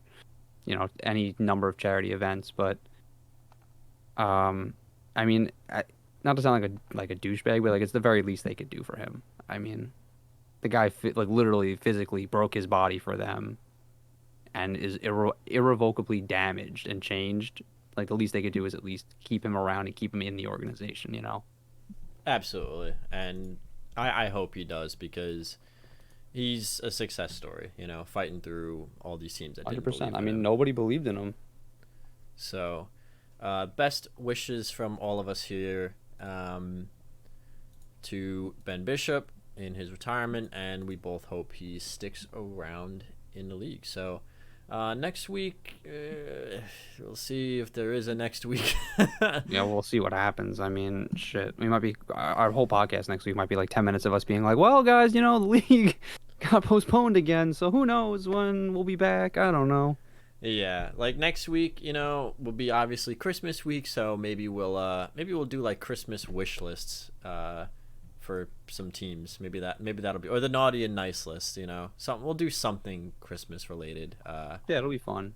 Speaker 2: any number of charity events. But I mean, not to sound like a douchebag, but like it's the very least they could do for him. I mean, the guy like literally physically broke his body for them and is irrevocably damaged and changed. Like the least they could do is at least keep him around and keep him in the organization.
Speaker 1: Absolutely, and I hope he does because he's a success story. Fighting through all these teams that didn't
Speaker 2: 100%.
Speaker 1: believe
Speaker 2: I
Speaker 1: in
Speaker 2: mean,
Speaker 1: him.
Speaker 2: nobody believed in him.
Speaker 1: So, best wishes from all of us here to Ben Bishop in his retirement, and we both hope he sticks around in the league. So, next week, we'll see if there is a next week.
Speaker 2: Yeah, we'll see what happens. I mean, shit. We might be our whole podcast next week might be like 10 minutes of us being like, "Well, guys, the league got postponed again, so who knows when we'll be back? I don't know."
Speaker 1: Yeah, like next week, will be obviously Christmas week, so maybe we'll do like Christmas wish lists for some teams. Maybe that'll be, or the naughty and nice list, Something we'll do something Christmas related.
Speaker 2: Yeah, it'll be fun.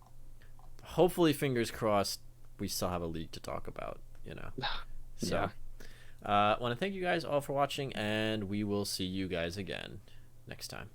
Speaker 1: Hopefully, fingers crossed, we still have a league to talk about. So,
Speaker 2: Yeah.
Speaker 1: want to thank you guys all for watching, and we will see you guys again next time.